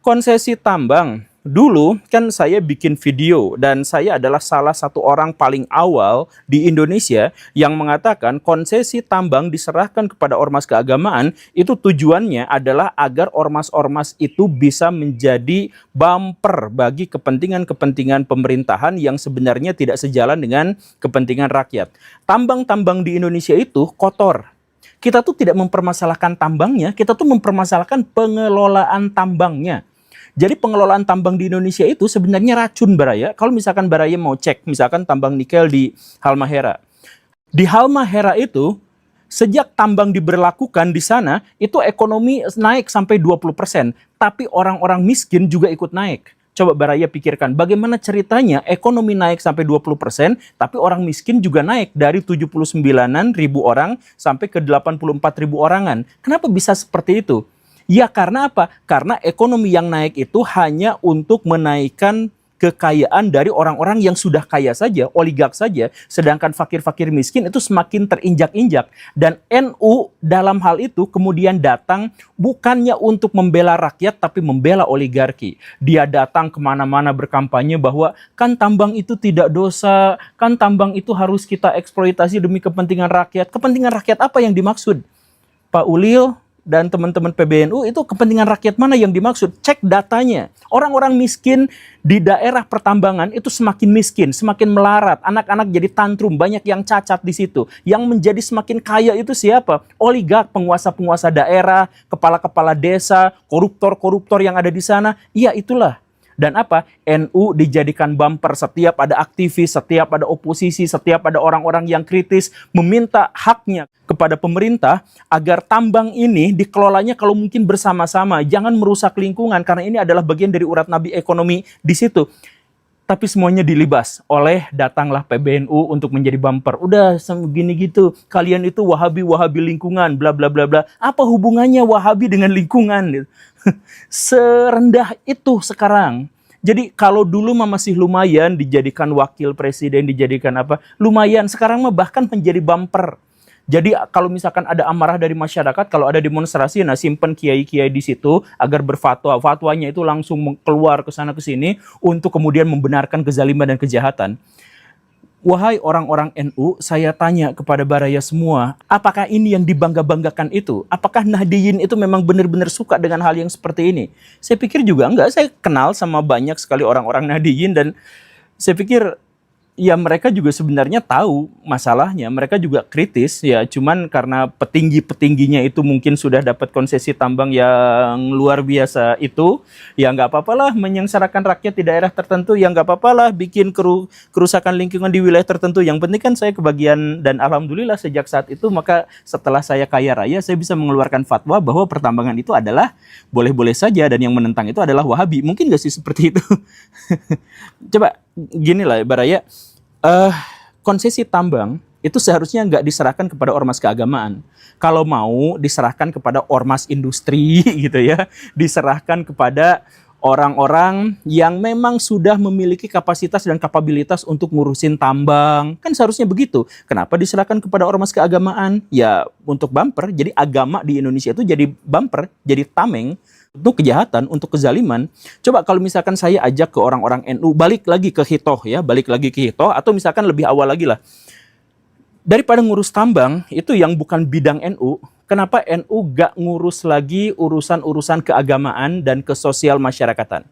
Konsesi tambang. Dulu kan saya bikin video dan saya adalah salah satu orang paling awal di Indonesia yang mengatakan konsesi tambang diserahkan kepada ormas keagamaan itu tujuannya adalah agar ormas-ormas itu bisa menjadi bumper bagi kepentingan-kepentingan pemerintahan yang sebenarnya tidak sejalan dengan kepentingan rakyat. Tambang-tambang di Indonesia itu kotor. Kita tuh tidak mempermasalahkan tambangnya, kita tuh mempermasalahkan pengelolaan tambangnya. Jadi pengelolaan tambang di Indonesia itu sebenarnya racun Baraya. Kalau misalkan Baraya mau cek, misalkan tambang nikel di Halmahera. Di Halmahera itu, sejak tambang diberlakukan di sana, itu ekonomi naik sampai 20%. Tapi orang-orang miskin juga ikut naik. Coba Baraya pikirkan, bagaimana ceritanya ekonomi naik sampai 20%, tapi orang miskin juga naik dari 79.000 orang sampai ke 84.000 orangan. Kenapa bisa seperti itu? Ya karena apa? Karena ekonomi yang naik itu hanya untuk menaikkan kekayaan dari orang-orang yang sudah kaya saja, oligark saja, sedangkan fakir-fakir miskin itu semakin terinjak-injak. Dan NU dalam hal itu kemudian datang bukannya untuk membela rakyat, tapi membela oligarki. Dia datang kemana-mana berkampanye bahwa kan tambang itu tidak dosa, kan tambang itu harus kita eksploitasi demi kepentingan rakyat. Kepentingan rakyat apa yang dimaksud? Pak Ulil dan teman-teman PBNU itu kepentingan rakyat mana yang dimaksud? Cek datanya. Orang-orang miskin di daerah pertambangan itu semakin miskin, semakin melarat. Anak-anak jadi tantrum, banyak yang cacat di situ. Yang menjadi semakin kaya itu siapa? Oligark, penguasa-penguasa daerah, kepala-kepala desa, koruptor-koruptor yang ada di sana. Iya itulah. Dan apa? NU dijadikan bumper setiap ada aktivis, setiap ada oposisi, setiap ada orang-orang yang kritis meminta haknya kepada pemerintah agar tambang ini dikelolanya kalau mungkin bersama-sama, jangan merusak lingkungan karena ini adalah bagian dari urat nadi ekonomi di situ. Tapi semuanya dilibas oleh datanglah PBNU untuk menjadi bumper. Udah segini gitu, kalian itu Wahabi lingkungan, bla bla bla bla. Apa hubungannya Wahabi dengan lingkungan? Serendah itu sekarang. Jadi kalau dulu mah masih lumayan dijadikan wakil presiden, dijadikan apa, lumayan. Sekarang mah bahkan menjadi bumper. Jadi kalau misalkan ada amarah dari masyarakat, kalau ada demonstrasi, nah simpen kiai-kiai di situ agar berfatwa. Fatwanya itu langsung keluar ke sana ke sini untuk kemudian membenarkan kezaliman dan kejahatan. Wahai orang-orang NU, saya tanya kepada Baraya semua, apakah ini yang dibangga-banggakan itu? Apakah Nahdiyin itu memang benar-benar suka dengan hal yang seperti ini? Saya pikir juga enggak. Saya kenal sama banyak sekali orang-orang Nahdiyin dan saya pikir ya mereka juga sebenarnya tahu masalahnya, mereka juga kritis ya, cuman karena petinggi-petingginya itu mungkin sudah dapat konsesi tambang yang luar biasa itu, ya nggak apa-apalah menyengsarakan rakyat di daerah tertentu, ya nggak apa-apalah bikin kerusakan lingkungan di wilayah tertentu, yang penting kan saya kebagian, dan alhamdulillah sejak saat itu, maka setelah saya kaya raya, saya bisa mengeluarkan fatwa bahwa pertambangan itu adalah boleh-boleh saja, dan yang menentang itu adalah Wahabi. Mungkin nggak sih seperti itu? Coba gini lah Baraya, konsesi tambang itu seharusnya nggak diserahkan kepada ormas keagamaan. Kalau mau diserahkan kepada ormas industri gitu ya, diserahkan kepada orang-orang yang memang sudah memiliki kapasitas dan kapabilitas untuk ngurusin tambang. Kan seharusnya begitu. Kenapa diserahkan kepada ormas keagamaan? Ya untuk bumper. Jadi agama di Indonesia itu jadi bumper, jadi tameng untuk kejahatan, untuk kezaliman. Coba kalau misalkan saya ajak ke orang-orang NU, balik lagi ke Hitoh ya, balik lagi ke Hitoh, atau misalkan lebih awal lagi lah. Daripada ngurus tambang, itu yang bukan bidang NU, kenapa NU gak ngurus lagi urusan-urusan keagamaan dan kesosial masyarakatan?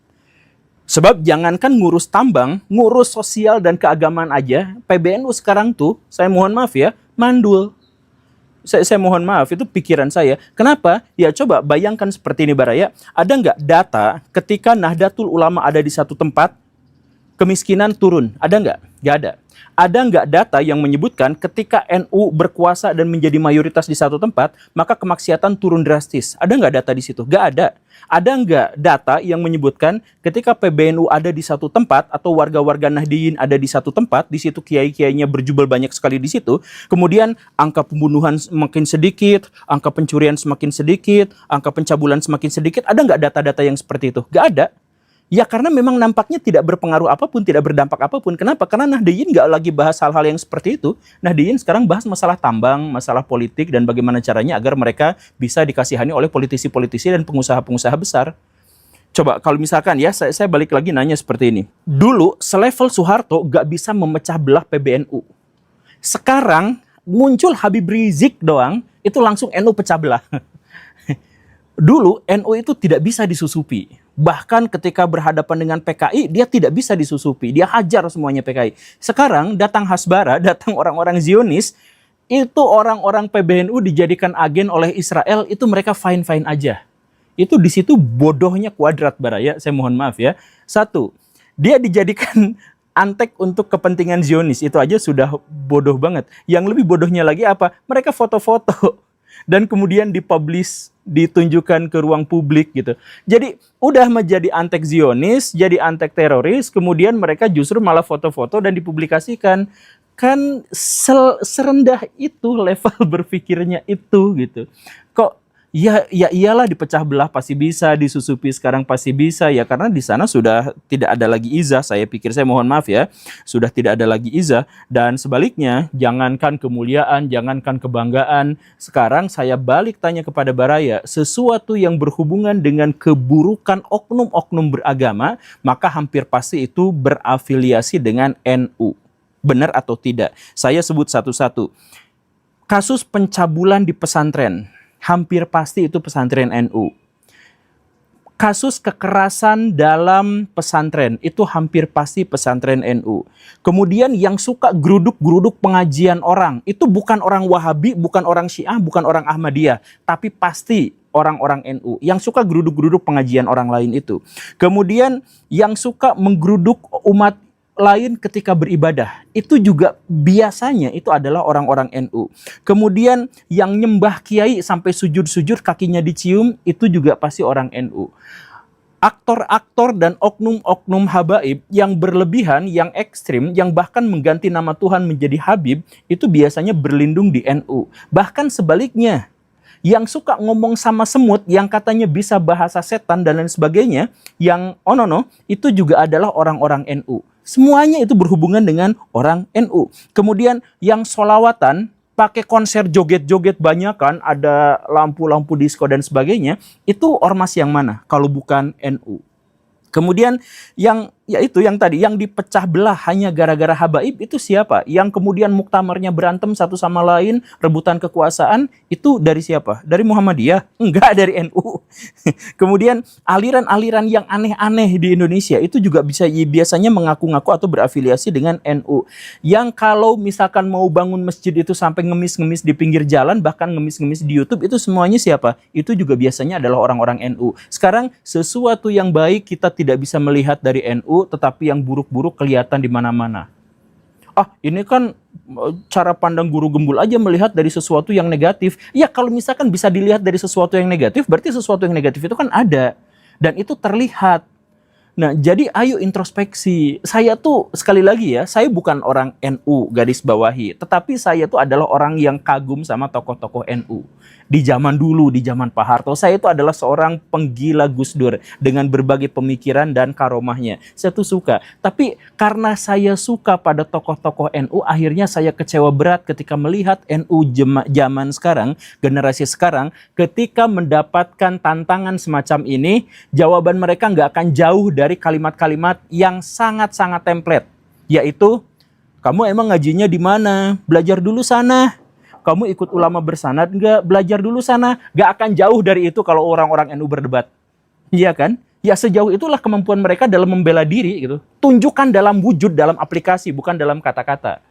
Sebab jangankan ngurus tambang, ngurus sosial dan keagamaan aja, PBNU sekarang tuh, saya mohon maaf ya, mandul. Saya mohon maaf, itu pikiran saya. Kenapa? Ya coba bayangkan seperti ini Baraya, ada nggak data ketika Nahdlatul Ulama ada di satu tempat, kemiskinan turun? Ada nggak? Nggak ada. Ada nggak data yang menyebutkan ketika NU berkuasa dan menjadi mayoritas di satu tempat, maka kemaksiatan turun drastis? Ada nggak data di situ? Nggak ada. Ada nggak data yang menyebutkan ketika PBNU ada di satu tempat atau warga-warga Nahdiyin ada di satu tempat, di situ kiai-kiainya berjubel banyak sekali di situ, kemudian angka pembunuhan semakin sedikit, angka pencurian semakin sedikit, angka pencabulan semakin sedikit? Ada nggak data-data yang seperti itu? Nggak ada. Ya karena memang nampaknya tidak berpengaruh apapun, tidak berdampak apapun. Kenapa? Karena Nahdiyin nggak lagi bahas hal-hal yang seperti itu. Nahdiyin sekarang bahas masalah tambang, masalah politik, dan bagaimana caranya agar mereka bisa dikasihani oleh politisi-politisi dan pengusaha-pengusaha besar. Coba kalau misalkan ya, saya balik lagi nanya seperti ini. Dulu selevel Soeharto nggak bisa memecah belah PBNU. Sekarang muncul Habib Rizik doang, itu langsung NU pecah belah. Dulu NU itu tidak bisa disusupi. Bahkan ketika berhadapan dengan PKI, dia tidak bisa disusupi. Dia hajar semuanya PKI. Sekarang datang Hasbara, datang orang-orang Zionis, itu orang-orang PBNU dijadikan agen oleh Israel, itu mereka fine-fine aja. Itu di situ bodohnya kuadrat Baraya, saya mohon maaf ya. Satu, dia dijadikan antek untuk kepentingan Zionis, itu aja sudah bodoh banget. Yang lebih bodohnya lagi apa? Mereka foto-foto dan kemudian dipublish, ditunjukkan ke ruang publik gitu. Jadi udah menjadi antek Zionis, jadi antek teroris, kemudian mereka justru malah foto-foto dan dipublikasikan. Kan serendah itu level berpikirnya itu gitu. Kok ya iyalah dipecah belah pasti bisa, disusupi sekarang pasti bisa ya, karena di sana sudah tidak ada lagi izah. Saya pikir, saya mohon maaf ya, sudah tidak ada lagi izah. Dan sebaliknya, jangankan kemuliaan, jangankan kebanggaan, sekarang saya balik tanya kepada Baraya, sesuatu yang berhubungan dengan keburukan oknum-oknum beragama, maka hampir pasti itu berafiliasi dengan NU. Benar atau tidak? Saya sebut satu-satu. Kasus pencabulan di pesantren, hampir pasti itu pesantren NU. Kasus kekerasan dalam pesantren, itu hampir pasti pesantren NU. Kemudian yang suka geruduk-geruduk pengajian orang, itu bukan orang Wahabi, bukan orang Syiah, bukan orang Ahmadiyah, tapi pasti orang-orang NU. Yang suka geruduk-geruduk pengajian orang lain itu. Kemudian yang suka menggeruduk umat lain ketika beribadah, itu juga biasanya itu adalah orang-orang NU. Kemudian yang nyembah kiai sampai sujud-sujud kakinya dicium, itu juga pasti orang NU. Aktor-aktor dan oknum-oknum habaib yang berlebihan, yang ekstrim, yang bahkan mengganti nama Tuhan menjadi Habib, itu biasanya berlindung di NU. Bahkan sebaliknya, Yang suka ngomong sama semut, yang katanya bisa bahasa setan dan lain sebagainya, yang onono, itu juga adalah orang-orang NU. Semuanya itu berhubungan dengan orang NU. Kemudian yang solawatan, pakai konser joget-joget banyak kan, ada lampu-lampu disco dan sebagainya, itu ormas yang mana kalau bukan NU? Kemudian yang yaitu yang tadi yang dipecah belah hanya gara-gara habaib itu siapa? Yang kemudian muktamarnya berantem satu sama lain, rebutan kekuasaan, itu dari siapa? Dari Muhammadiyah? Enggak, dari NU. Kemudian aliran-aliran yang aneh-aneh di Indonesia itu juga biasanya mengaku-ngaku atau berafiliasi dengan NU. Yang kalau misalkan mau bangun masjid itu sampai ngemis-ngemis di pinggir jalan, bahkan ngemis-ngemis di YouTube, itu semuanya siapa? Itu juga biasanya adalah orang-orang NU. Sekarang sesuatu yang baik kita tidak bisa melihat dari NU, tetapi yang buruk-buruk kelihatan di mana-mana. Ini kan cara pandang guru gembul aja melihat dari sesuatu yang negatif. Ya kalau misalkan bisa dilihat dari sesuatu yang negatif, berarti sesuatu yang negatif itu kan ada. Dan itu terlihat. Nah, jadi ayo introspeksi. Saya tuh sekali lagi ya, saya bukan orang NU garis bawahi, tetapi saya tuh adalah orang yang kagum sama tokoh-tokoh NU. Di zaman dulu, di zaman Pak Harto, saya itu adalah seorang penggila Gus Dur dengan berbagai pemikiran dan karomahnya. Saya tuh suka. Tapi karena saya suka pada tokoh-tokoh NU, akhirnya saya kecewa berat ketika melihat NU zaman sekarang, generasi sekarang, ketika mendapatkan tantangan semacam ini, jawaban mereka nggak akan jauh dari kalimat-kalimat yang sangat-sangat template, yaitu kamu emang ngajinya di mana? Belajar dulu sana. Kamu ikut ulama bersanad nggak? Belajar dulu sana. Nggak akan jauh dari itu kalau orang-orang NU berdebat. Iya kan? Ya sejauh itulah kemampuan mereka dalam membela diri gitu. Tunjukkan dalam wujud, dalam aplikasi, bukan dalam kata-kata.